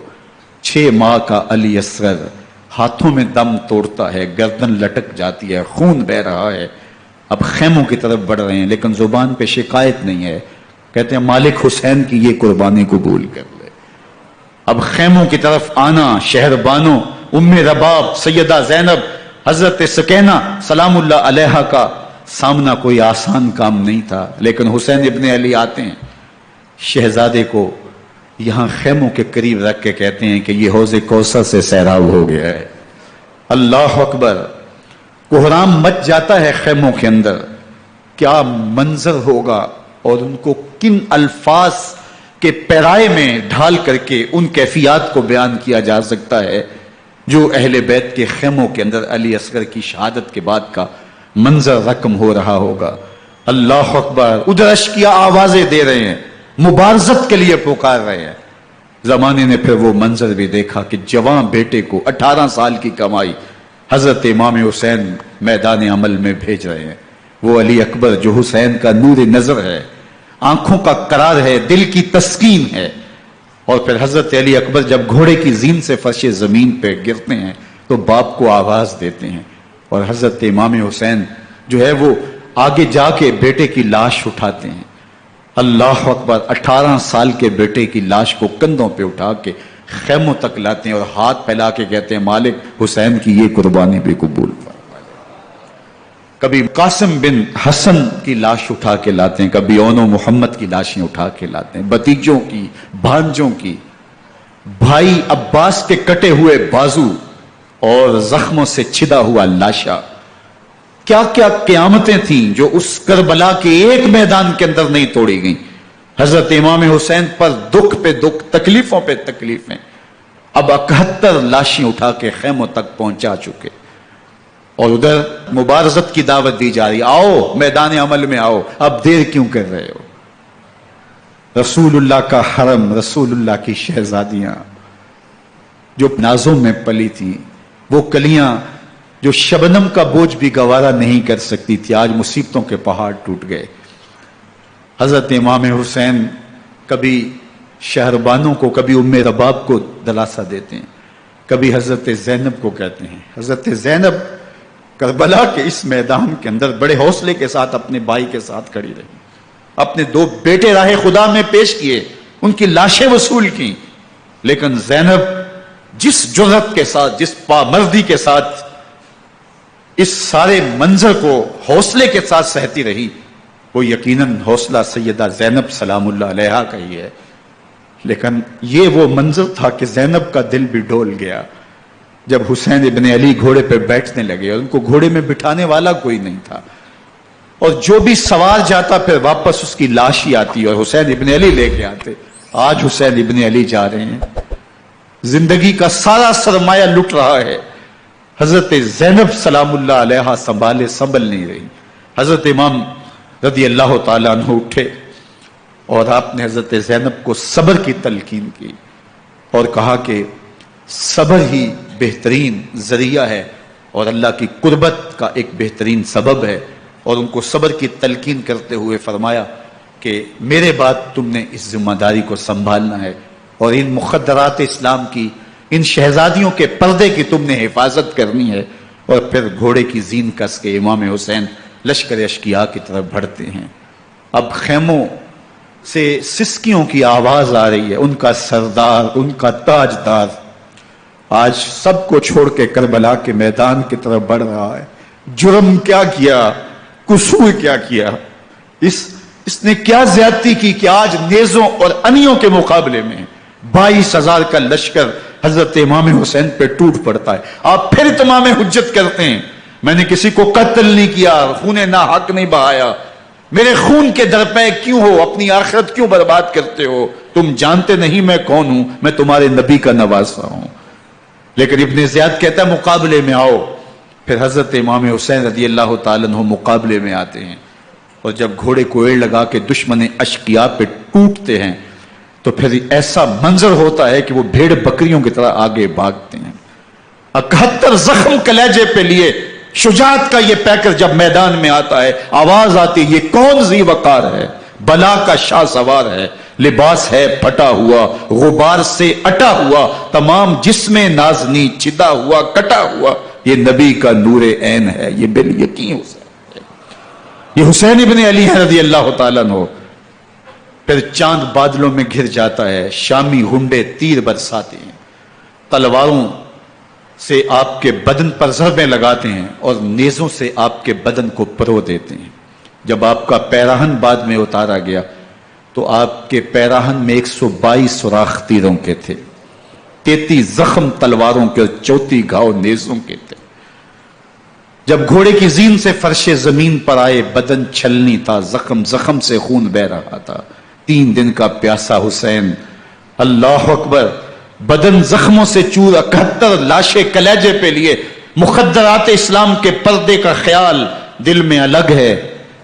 6 ماہ کا علی اصغر ہاتھوں میں دم توڑتا ہے, گردن لٹک جاتی ہے, خون بہ رہا ہے. اب خیموں کی طرف بڑھ رہے ہیں, لیکن زبان پہ شکایت نہیں ہے. کہتے ہیں مالک حسین کی یہ قربانی قبول کر لے. اب خیموں کی طرف آنا, شہر بانو, ام رباب, سیدہ زینب, حضرت سکینہ سلام اللہ علیہا کا سامنا کوئی آسان کام نہیں تھا. لیکن حسین ابن علی آتے ہیں, شہزادے کو یہاں خیموں کے قریب رکھ کے کہتے ہیں کہ یہ حوض کوثر سے سیراب ہو گیا ہے. اللہ اکبر. کوہرام مچ جاتا ہے خیموں کے اندر. کیا منظر ہوگا اور ان کو کن الفاظ کے پیرائے میں ڈھال کر کے ان کیفیات کو بیان کیا جا سکتا ہے جو اہل بیت کے خیموں کے اندر علی اصغر کی شہادت کے بعد کا منظر رقم ہو رہا ہوگا. اللہ اکبر. ادھر اشقیاء آوازیں دے رہے ہیں, مبارزت کے لیے پکار رہے ہیں. زمانے نے پھر وہ منظر بھی دیکھا کہ جوان بیٹے کو 18 سال کی کمائی حضرت امام حسین میدان عمل میں بھیج رہے ہیں. وہ علی اکبر جو حسین کا نور نظر ہے, آنکھوں کا قرار ہے, دل کی تسکین ہے. اور پھر حضرت علی اکبر جب گھوڑے کی زین سے فرش زمین پہ گرتے ہیں تو باپ کو آواز دیتے ہیں, اور حضرت امام حسین جو ہے وہ آگے جا کے بیٹے کی لاش اٹھاتے ہیں. اللہ اکبر. 18 سال کے بیٹے کی لاش کو کندھوں پہ اٹھا کے خیموں تک لاتے ہیں اور ہاتھ پھیلا کے کہتے ہیں مالک حسین کی یہ قربانی بھی قبول فرما. کبھی قاسم بن حسن کی لاش اٹھا کے لاتے ہیں, کبھی اونو محمد کی لاشیں اٹھا کے لاتے ہیں, بتیجوں کی, بھانجوں کی, بھائی عباس کے کٹے ہوئے بازو اور زخموں سے چھدا ہوا لاشا. کیا کیا قیامتیں تھیں جو اس کربلا کے ایک میدان کے اندر نہیں توڑی گئیں. حضرت امام حسین پر دکھ پہ دکھ، تکلیفوں پہ تکلیفیں، اب 71 لاشیں اٹھا کے خیموں تک پہنچا چکے، اور ادھر مبارزت کی دعوت دی جا رہی، آؤ میدان عمل میں آؤ، اب دیر کیوں کر رہے ہو؟ رسول اللہ کا حرم، رسول اللہ کی شہزادیاں جو نازوں میں پلی تھیں، وہ کلیاں جو شبنم کا بوجھ بھی گوارا نہیں کر سکتی تھی، آج مصیبتوں کے پہاڑ ٹوٹ گئے۔ حضرت امام حسین کبھی شہربانوں کو، کبھی ام رباب کو دلاسا دیتے ہیں، کبھی حضرت زینب کو کہتے ہیں۔ حضرت زینب کربلا کے اس میدان کے اندر بڑے حوصلے کے ساتھ اپنے بھائی کے ساتھ کھڑی رہی، اپنے 2 بیٹے راہ خدا میں پیش کیے، ان کی لاشیں وصول کی، لیکن زینب جس جرأت کے ساتھ، جس پامردی کے ساتھ اس سارے منظر کو حوصلے کے ساتھ سہتی رہی، وہ یقیناً حوصلہ سیدہ زینب سلام اللہ علیہا کا ہی ہے۔ لیکن یہ وہ منظر تھا کہ زینب کا دل بھی ڈول گیا جب حسین ابن علی گھوڑے پہ بیٹھنے لگے، اور ان کو گھوڑے میں بٹھانے والا کوئی نہیں تھا، اور جو بھی سوار جاتا پھر واپس اس کی لاش ہی آتی اور حسین ابن علی لے کے آتے۔ آج حسین ابن علی جا رہے ہیں، زندگی کا سارا سرمایہ لٹ رہا ہے، حضرت زینب سلام اللہ علیہا سنبھل نہیں رہی۔ حضرت امام رضی اللہ تعالیٰ عنہ اٹھے اور آپ نے حضرت زینب کو صبر کی تلقین کی اور کہا کہ صبر ہی بہترین ذریعہ ہے اور اللہ کی قربت کا ایک بہترین سبب ہے، اور ان کو صبر کی تلقین کرتے ہوئے فرمایا کہ میرے بعد تم نے اس ذمہ داری کو سنبھالنا ہے، اور ان مخدرات اسلام کی، ان شہزادیوں کے پردے کی تم نے حفاظت کرنی ہے۔ اور پھر گھوڑے کی زین کس کے امام حسین لشکر اشکیا کی طرف بڑھتے ہیں۔ اب خیموں سے سسکیوں کی آواز آ رہی ہے، ان کا سردار، ان کا تاجدار آج سب کو چھوڑ کے کربلا کے میدان کی طرف بڑھ رہا ہے۔ جرم کیا کیا، قصور کیا کیا، اس نے کیا زیادتی کی کہ آج نیزوں اور انیوں کے مقابلے میں 22,000 کا لشکر حضرت امام حسین پہ ٹوٹ پڑتا ہے۔ آپ پھر اتمام حجت کرتے ہیں، میں نے کسی کو قتل نہیں کیا، خون ناحق نہیں بہایا، میرے خون کے درپے کیوں ہو، اپنی آخرت کیوں برباد کرتے ہو؟ تم جانتے نہیں میں کون ہوں، میں تمہارے نبی کا نواسا ہوں۔ لیکن ابن زیاد کہتا ہے مقابلے میں آؤ۔ پھر حضرت امام حسین رضی اللہ تعالیٰ عنہ مقابلے میں آتے ہیں، اور جب گھوڑے کو ایڑ لگا کے دشمن اشقیاء پہ ٹوٹتے ہیں تو پھر ایسا منظر ہوتا ہے کہ وہ بھیڑ بکریوں کی طرح آگے بھاگتے ہیں۔ 71 زخم کلیجے پہ لیے شجاعت کا یہ پیکر جب میدان میں آتا ہے، آواز آتی، یہ کون ذی وقار ہے، بلا کا شاہ سوار ہے، لباس ہے پھٹا ہوا، غبار سے اٹا ہوا، تمام جسم نازنی چدا ہوا کٹا ہوا، یہ نبی کا نور عین ہے، یہ بال یقین حسین ہے، یہ حسین ابن علی ہے رضی اللہ تعالیٰ عنہ۔ پھر چاند بادلوں میں گھر جاتا ہے، شامی ہنڈے تیر برساتے ہیں، تلواروں سے آپ کے بدن پر ضربیں لگاتے ہیں اور نیزوں سے آپ کے بدن کو پرو دیتے ہیں۔ جب آپ کا پیراہن بعد میں اتارا گیا تو آپ کے پیراہن میں 122 سوراخ تیروں کے تھے، 33 زخم تلواروں کے اور 34 گھاؤ نیزوں کے تھے۔ جب گھوڑے کی زین سے فرش زمین پر آئے، بدن چھلنی تھا، زخم زخم سے خون بہ رہا تھا، 3 دن کا پیاسا حسین، اللہ اکبر، بدن زخموں سے چور، 71 لاشیں کلیجے پہ لیے، مخدرات اسلام کے پردے کا خیال دل میں الگ ہے،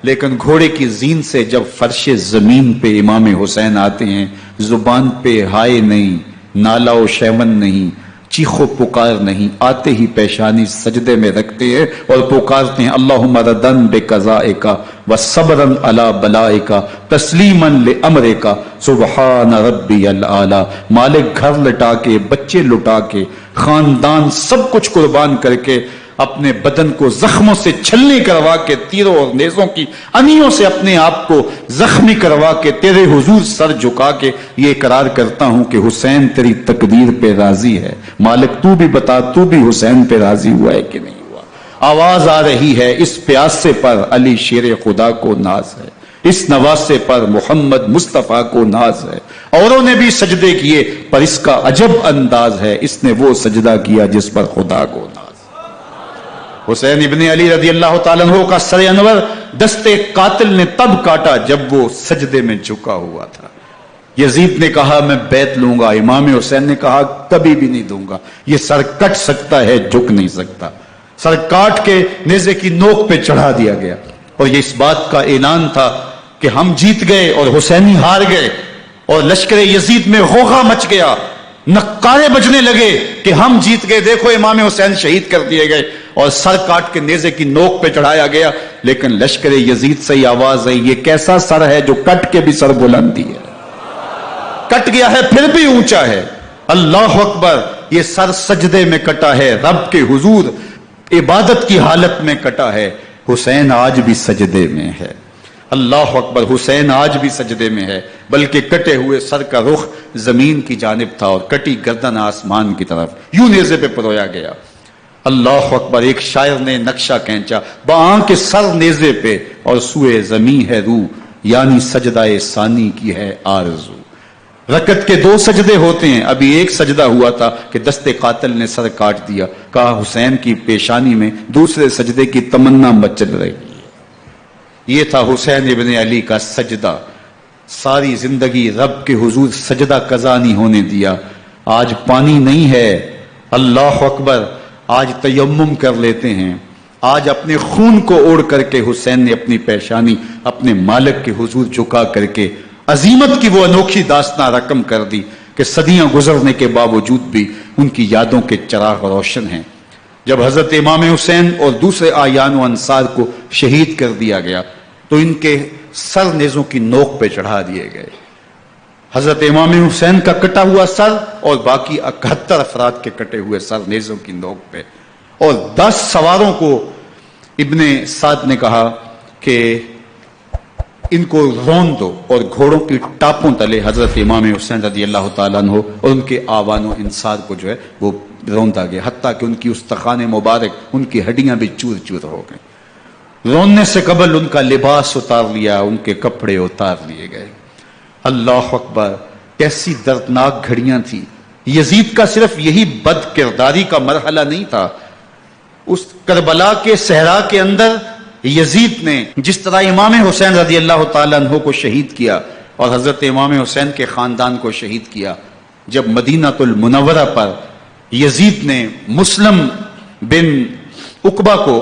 لیکن گھوڑے کی زین سے جب فرش زمین پہ امام حسین آتے ہیں، زبان پہ ہائے نہیں، نالا و شیون نہیں، چیخ و پکار نہیں، آتے ہی پیشانی سجدے میں رکھتے ہیں اور پکارتے ہیں اللہم ردن بقضائک وصبرن علی بلائک تسلیما لامرک سبحان ربی الاعلی۔ مالک گھر لٹا کے، بچے لٹا کے، خاندان سب کچھ قربان کر کے، اپنے بدن کو زخموں سے چھلنی کروا کے، تیروں اور نیزوں کی انیوں سے اپنے آپ کو زخمی کروا کے، تیرے حضور سر جھکا کے یہ اقرار کرتا ہوں کہ حسین تیری تقدیر پہ راضی ہے، مالک تو بھی بتا، تو بھی حسین پہ راضی ہوا ہے کہ نہیں ہوا؟ آواز آ رہی ہے، اس پیاسے پر علی شیر خدا کو ناز ہے، اس نواسے پر محمد مصطفیٰ کو ناز ہے، اوروں نے بھی سجدے کیے پر اس کا عجب انداز ہے، اس نے وہ سجدہ کیا جس پر خدا کو ناز۔ حسین ابن علی رضی اللہ تعالیٰ عنہ کا سر انور دستے قاتل نے تب کاٹا جب وہ سجدے میں جھکا ہوا تھا. یزید نے کہا میں بیعت لوں گا، امام حسین نے کہا کبھی بھی نہیں دوں گا. یہ سر کٹ سکتا ہے، جھک نہیں سکتا. سر کاٹ کے نیزے کی نوک پہ چڑھا دیا گیا، اور یہ اس بات کا اعلان تھا کہ ہم جیت گئے اور حسینی ہار گئے. اور لشکر یزید میں غوغا مچ گیا، نقارے بجنے لگے کہ ہم جیت گئے، دیکھو امام حسین شہید کر دیے گئے. اور سر کاٹ کے نیزے کی نوک پہ چڑھایا گیا، لیکن لشکر یزید سے ہی آواز آئی یہ کیسا سر ہے جو کٹ کے بھی سر بلندی ہے، کٹ گیا ہے پھر بھی اونچا ہے. اللہ اکبر. یہ سر سجدے میں کٹا ہے، رب کے حضور عبادت کی حالت میں کٹا ہے. حسین آج بھی سجدے میں ہے. اللہ اکبر. حسین آج بھی سجدے میں ہے، بلکہ کٹے ہوئے سر کا رخ زمین کی جانب تھا اور کٹی گردن آسمان کی طرف، یوں نیزے پہ پرویا گیا. اللہ اکبر. ایک شاعر نے نقشہ کھینچا، باں کے سر نیزے پہ اور سوئے زمین ہے روح، یعنی سجدہ ثانی کی ہے آرزو. رکعت کے 2 سجدے ہوتے ہیں، ابھی ایک سجدہ ہوا تھا کہ دستے قاتل نے سر کاٹ دیا. کہا حسین کی پیشانی میں دوسرے سجدے کی تمنا مچل رہی ہے. یہ تھا حسین ابن علی کا سجدہ. ساری زندگی رب کے حضور سجدہ قضا نہیں ہونے دیا. آج پانی نہیں ہے، اللہ اکبر. آج تیمم کر لیتے ہیں. آج اپنے خون کو اوڑھ کر کے حسین نے اپنی پیشانی اپنے مالک کے حضور جھکا کر کے عظیمت کی وہ انوکھی داستان رقم کر دی کہ صدیاں گزرنے کے باوجود بھی ان کی یادوں کے چراغ روشن ہیں. جب حضرت امام حسین اور دوسرے آیان و انصار کو شہید کر دیا گیا تو ان کے سر نیزوں کی نوک پہ چڑھا دیے گئے. حضرت امام حسین کا کٹا ہوا سر اور باقی 71 افراد کے کٹے ہوئے سر نیزوں کی نوک پہ. اور 10 سواروں کو ابن سعد نے کہا کہ ان کو رون دو، اور گھوڑوں کی ٹاپوں تلے حضرت امام حسین رضی اللہ تعالیٰ عنہ اور ان کے آوان و انصار کو جو ہے وہ روندا گیا، حتیٰ کہ ان کی استخوان مبارک، ان کی ہڈیاں بھی چور چور ہو گئیں. روننے سے قبل ان کا لباس اتار لیا، ان کے کپڑے اتار لیے گئے. اللہ اکبر. کیسی دردناک گھڑیاں تھیں. یزید کا صرف یہی بد کرداری کا مرحلہ نہیں تھا. اس کربلا کے صحرا کے اندر یزید نے جس طرح امام حسین رضی اللہ تعالیٰ عنہ کو شہید کیا اور حضرت امام حسین کے خاندان کو شہید کیا، جب مدینہ المنورہ پر یزید نے مسلم بن عقبہ کو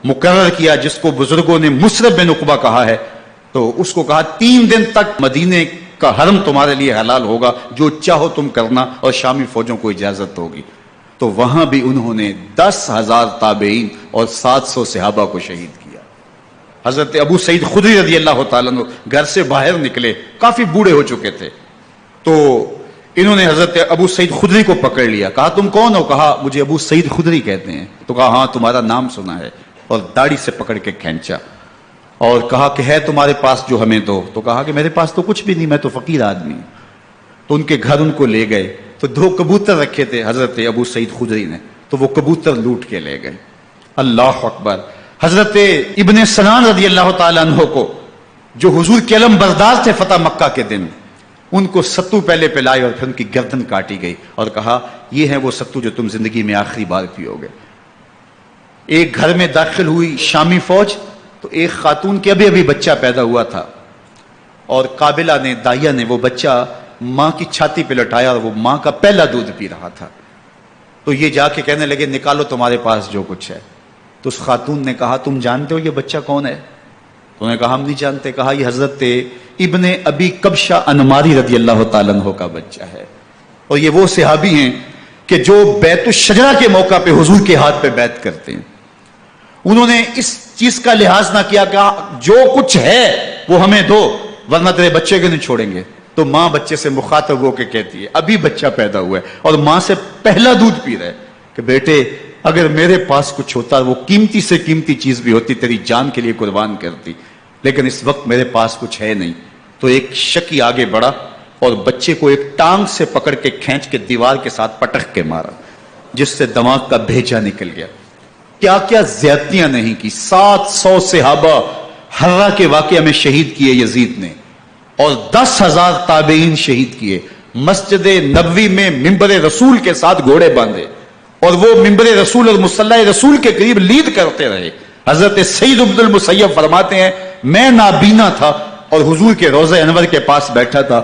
مقرر کیا، جس کو بزرگوں نے مصرب بن عقبہ کہا ہے، تو اس کو کہا 3 دن تک مدینے کا حرم تمہارے لیے حلال ہوگا، جو چاہو تم کرنا، اور شامی فوجوں کو اجازت ہوگی. تو وہاں بھی انہوں نے 10,000 تابعین اور 700 صحابہ کو شہید کیا. حضرت ابو سعید خدری رضی اللہ تعالیٰ عنہ گھر سے باہر نکلے، کافی بوڑھے ہو چکے تھے، تو انہوں نے حضرت ابو سعید خدری کو پکڑ لیا. کہا تم کون ہو؟ کہا مجھے ابو سعید خدری کہتے ہیں. تو کہا ہاں تمہارا نام سنا ہے، اور داڑھی سے پکڑ کے کھینچا اور کہا کہ ہے تمہارے پاس جو ہمیں دو. تو کہا کہ میرے پاس تو کچھ بھی نہیں، میں تو فقیر آدمی ہوں. تو ان کے گھر ان کو لے گئے، تو 2 کبوتر رکھے تھے حضرت ابو سعید خدری نے، تو وہ کبوتر لوٹ کے لے گئے. اللہ اکبر. حضرت ابن سنان رضی اللہ تعالیٰ عنہ کو، جو حضور کے علم بردار تھے فتح مکہ کے دن، ان کو ستو پہلے پلائے اور پھر ان کی گردن کاٹی گئی اور کہا یہ ہے وہ ستو جو تم زندگی میں آخری بار پیو گے. ایک گھر میں داخل ہوئی شامی فوج، تو ایک خاتون کے ابھی بچہ پیدا ہوا تھا، اور قابلہ نے، دائیہ نے وہ بچہ ماں کی چھاتی پہ لٹایا اور وہ ماں کا پہلا دودھ پی رہا تھا. تو یہ جا کے کہنے لگے نکالو تمہارے پاس جو کچھ ہے. تو اس خاتون نے کہا تم جانتے ہو یہ بچہ کون ہے؟ تو انہوں نے کہا ہم نہیں جانتے. کہا یہ حضرت ابن ابی کبشہ انماری رضی اللہ تعالیٰ عنہ کا بچہ ہے، اور یہ وہ صحابی ہیں کہ جو بیت الشجرہ کے موقع پہ حضور کے ہاتھ پہ بیعت کرتے ہیں. انہوں نے اس چیز کا لحاظ نہ کیا کہ جو کچھ ہے وہ ہمیں دو ورنہ تیرے بچے کو نہیں چھوڑیں گے. تو ماں بچے سے مخاطب ہو کے کہتی ہے، ابھی بچہ پیدا ہوا ہے اور ماں سے پہلا دودھ پی رہا ہے، کہ بیٹے اگر میرے پاس کچھ ہوتا، وہ قیمتی سے قیمتی چیز بھی ہوتی، تیری جان کے لیے قربان کرتی، لیکن اس وقت میرے پاس کچھ ہے نہیں. تو ایک شکی آگے بڑھا اور بچے کو ایک ٹانگ سے پکڑ کے کھینچ کے دیوار کے ساتھ پٹک کے مارا، جس سے دماغ کا بھیجا نکل گیا. کیا کیا زیادتیاں نہیں کی. 700 صحابہ حرہ کے واقعہ میں شہید کیے یزید نے، اور 10,000 تابعین شہید کیے. مسجد نبوی میں منبر رسول کے ساتھ گھوڑے باندھے. اور وہ منبر رسول اور مصلی رسول کے قریب لیڈ کرتے رہے. حضرت سید عبد المسیب فرماتے ہیں میں نابینا تھا اور حضور کے روضہ انور کے پاس بیٹھا تھا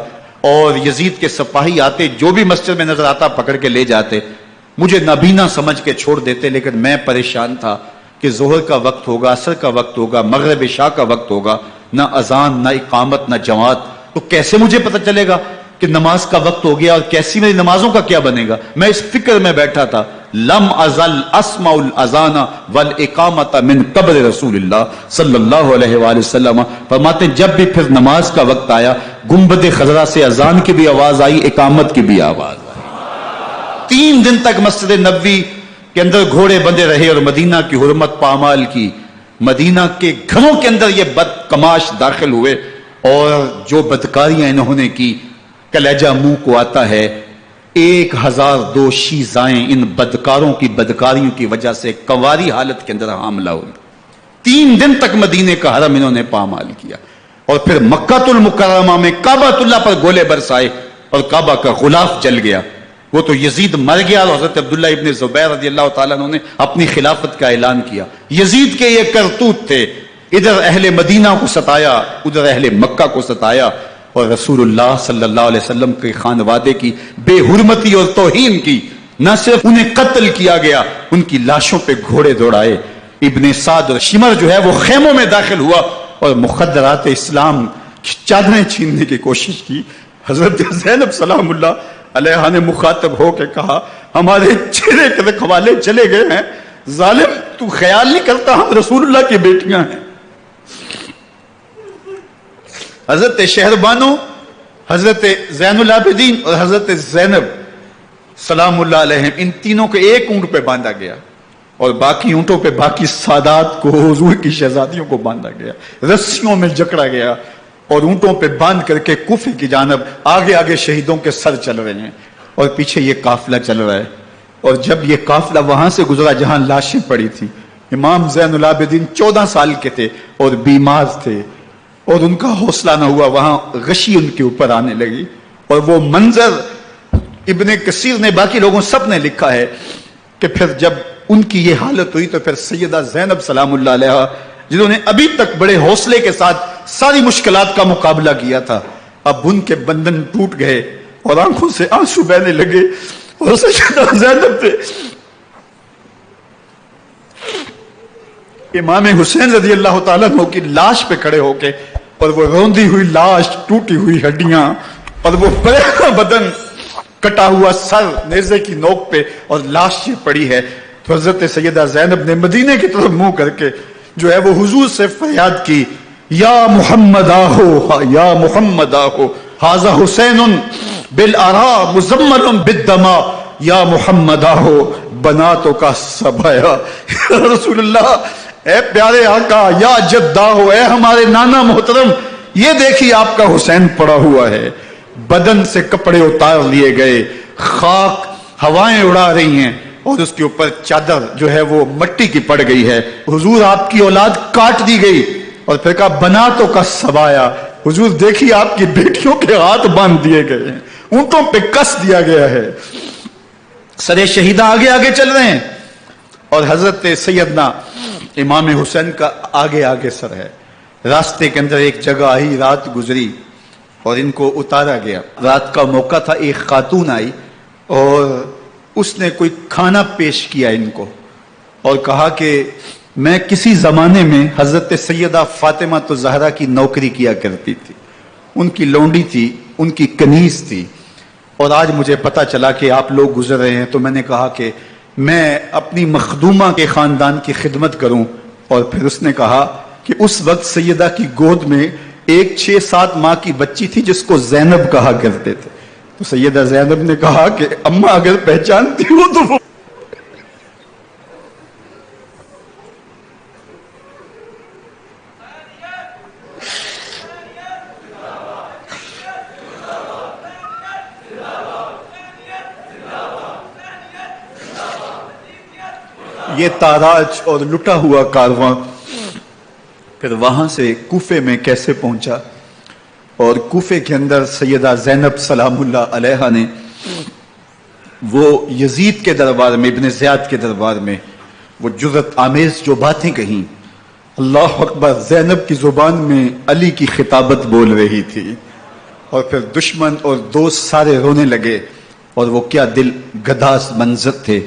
اور یزید کے سپاہی آتے جو بھی مسجد میں نظر آتا پکڑ کے لے جاتے, مجھے نابینا سمجھ کے چھوڑ دیتے, لیکن میں پریشان تھا کہ ظہر کا وقت ہوگا, عصر کا وقت ہوگا, مغرب عشاء کا وقت ہوگا, نہ اذان نہ اقامت نہ جماعت, تو کیسے مجھے پتہ چلے گا کہ نماز کا وقت ہو گیا اور کیسی میری نمازوں کا کیا بنے گا. میں اس فکر میں بیٹھا تھا. لم ازل اسمع الاذان والاقامت من قبر رسول اللہ صلی اللہ علیہ وآلہ وسلم. فرماتے ہیں جب بھی پھر نماز کا وقت آیا گنبد خضرا سے اذان کی بھی آواز آئی, اقامت کی بھی آواز آئی. 3 دن تک مسجد نبوی کے اندر گھوڑے بندے رہے اور مدینہ کی حرمت پامال کی. مدینہ کے گھروں کے اندر یہ بدکماش داخل ہوئے اور جو بدکاریاں انہوں نے کی کلیجہ منہ کو آتا ہے. 1002 شیزائیں ان بدکاروں کی بدکاریوں کی وجہ سے کنواری حالت کے اندر حاملہ ہوئی. 3 دن تک مدینے کا حرم انہوں نے پامال کیا اور پھر مکہ المکرمہ میں کعبہ اللہ پر گولے برسائے اور کعبہ کا غلاف جل گیا. وہ تو یزید مر گیا اور حضرت عبداللہ ابن زبیر رضی اللہ تعالیٰ عنہ نے اپنی خلافت کا اعلان کیا. یزید کے یہ کرتوت تھے, ادھر اہل مدینہ کو ستایا, ادھر اہل مکہ کو ستایا اور رسول اللہ صلی اللہ علیہ وسلم کے خانوادے کی بے حرمتی اور توہین کی. نہ صرف انہیں قتل کیا گیا, ان کی لاشوں پہ گھوڑے دوڑائے. ابن سعد اور شمر جو ہے وہ خیموں میں داخل ہوا اور مخدرات اسلام کی چادریں چھیننے کی کوشش کی. حضرت زینب سلام اللہ علیہ نے مخاطب ہو کے کہا ہمارے چہرے کے رکھوالے چلے گئے ہیں, ظالم تو خیال نہیں کرتا ہم رسول اللہ کی بیٹیاں ہیں. حضرت شہربانو, حضرت زین العابدین اور حضرت زینب سلام اللہ علیہم, ان تینوں کو ایک اونٹ پہ باندھا گیا اور باقی اونٹوں پہ باقی سادات کو, حضور کی شہزادیوں کو باندھا گیا, رسیوں میں جکڑا گیا اور اونٹوں پہ باندھ کر کے کوفے کی جانب آگے آگے شہیدوں کے سر چل رہے ہیں اور پیچھے یہ قافلہ چل رہا ہے. اور جب یہ قافلہ وہاں سے گزرا جہاں لاشیں پڑی تھی, امام زین العابدین 14 سال کے تھے اور بیمار تھے اور ان کا حوصلہ نہ ہوا, وہاں غشی ان کے اوپر آنے لگی. اور وہ منظر ابن کثیر نے, باقی لوگوں سب نے لکھا ہے کہ پھر جب ان کی یہ حالت ہوئی تو پھر سیدہ زینب سلام اللہ علیہ جنہوں نے ابھی تک بڑے حوصلے کے ساتھ ساری مشکلات کا مقابلہ کیا تھا, اب ان کے بندن ٹوٹ گئے اور آنکھوں سے آنسو بہنے لگے اور سیدہ زینب پہ امام حسین رضی اللہ تعالیٰ عنہ کی لاش پہ کھڑے ہو کے, اور وہ روندی ہوئی لاش, ٹوٹی ہوئی ہڈیاں اور وہ پریشان بدن, کٹا ہوا سر نیزے کی نوک پہ اور لاش یہ پڑی ہے. تو حضرت سیدہ زینب نے مدینے کی طرف منہ کر کے جو ہے وہ حضور سے فریاد کی, یا محمد آہو, یا محمد آہو, ھذا حسین بالآراء مزمل بالدماء, یا محمد آہو بناتوں کا سبایا. رسول اللہ, اے پیارے آقا, یا جدہ ہو, اے ہمارے نانا محترم, یہ دیکھیے آپ کا حسین پڑا ہوا ہے. بدن سے کپڑے اتار لیے گئے, خاک ہوائیں اڑا رہی ہیں اور اس کے اوپر چادر جو ہے وہ مٹی کی پڑ گئی ہے. حضور آپ کی اولاد کاٹ دی گئی اور پھر کہا بناتوں کا سبایا. حضور دیکھیے آپ کی بیٹیوں کے ہاتھ باندھ دیے گئے ہیں, اونٹوں پہ کس دیا گیا ہے, سرے شہیدہ آگے آگے چل رہے ہیں اور حضرت سیدنا امام حسین کا آگے آگے سر ہے. راستے کے اندر ایک جگہ آئی, رات گزری اور ان کو اتارا گیا. رات کا موقع تھا, ایک خاتون آئی اور اس نے کوئی کھانا پیش کیا ان کو اور کہا کہ میں کسی زمانے میں حضرت سیدہ فاطمہ الزہرا کی نوکری کیا کرتی تھی, ان کی لونڈی تھی, ان کی کنیز تھی, اور آج مجھے پتا چلا کہ آپ لوگ گزر رہے ہیں تو میں نے کہا کہ میں اپنی مخدومہ کے خاندان کی خدمت کروں. اور پھر اس نے کہا کہ اس وقت سیدہ کی گود میں ایک 6-7 ماہ کی بچی تھی جس کو زینب کہا کرتے تھے. تو سیدہ زینب نے کہا کہ اماں اگر پہچانتی ہو تو وہ یہ تاراج اور لٹا ہوا کارواں پھر وہاں سے کوفے میں کیسے پہنچا. اور کوفے کے اندر سیدہ زینب سلام اللہ علیہ نے وہ یزید کے دربار میں، ابن زیاد کے دربار میں وہ جرأت آمیز جو باتیں کہیں، اللہ اکبر، زینب کی زبان میں علی کی خطابت بول رہی تھی، اور پھر دشمن اور دوست سارے رونے لگے، اور وہ کیا دل گداز منظر تھے،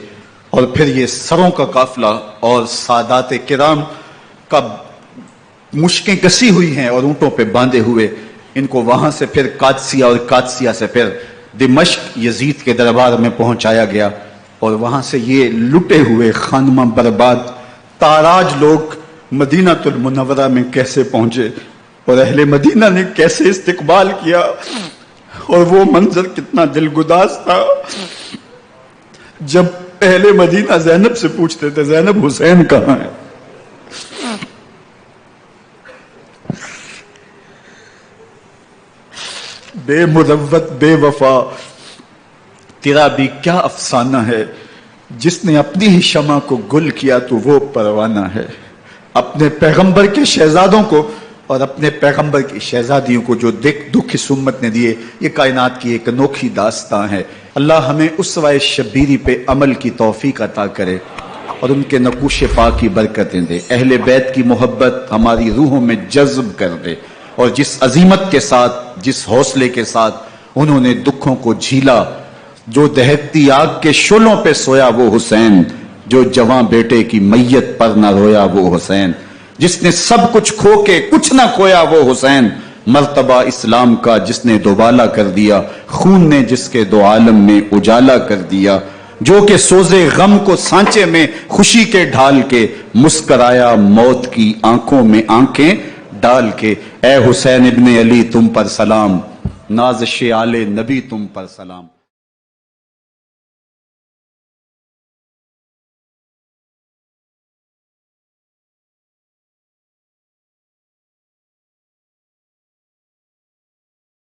اور پھر یہ سروں کا قافلہ اور سادات کرام کا مشکیں کسی ہوئی ہیں اور اونٹوں پہ باندھے ہوئے، ان کو وہاں سے پھر قادسیہ اور قادسیہ سے پھر دمشق یزید کے دربار میں پہنچایا گیا، اور وہاں سے یہ لٹے ہوئے خانمہ برباد تاراج لوگ مدینہ المنورہ میں کیسے پہنچے، اور اہل مدینہ نے کیسے استقبال کیا، اور وہ منظر کتنا دلگداز تھا جب اہل مدینہ زینب سے پوچھتے تھے زینب حسین کہاں ہے؟ بے مروت بے وفا تیرا بھی کیا افسانہ ہے، جس نے اپنی ہی شمع کو گل کیا تو وہ پروانہ ہے۔ اپنے پیغمبر کے شہزادوں کو اور اپنے پیغمبر کی شہزادیوں کو جو دکھ اس امت نے دیے، یہ کائنات کی ایک انوکھی داستان ہے۔ اللہ ہمیں اسوہ شبیری پہ عمل کی توفیق عطا کرے اور ان کے نقوش پاک کی برکتیں دے، اہل بیت کی محبت ہماری روحوں میں جذب کر دے، اور جس عظیمت کے ساتھ، جس حوصلے کے ساتھ انہوں نے دکھوں کو جھیلا، جو دہکتی آگ کے شعلوں پہ سویا وہ حسین، جو جواں بیٹے کی میت پر نہ رویا وہ حسین، جس نے سب کچھ کھو کے کچھ نہ کھویا وہ حسین، مرتبہ اسلام کا جس نے دوبالا کر دیا، خون نے جس کے دو عالم میں اجالا کر دیا، جو کہ سوزے غم کو سانچے میں خوشی کے ڈھال کے مسکرایا موت کی آنکھوں میں آنکھیں ڈال کے۔ اے حسین ابن علی تم پر سلام، نازش آل نبی تم پر سلام۔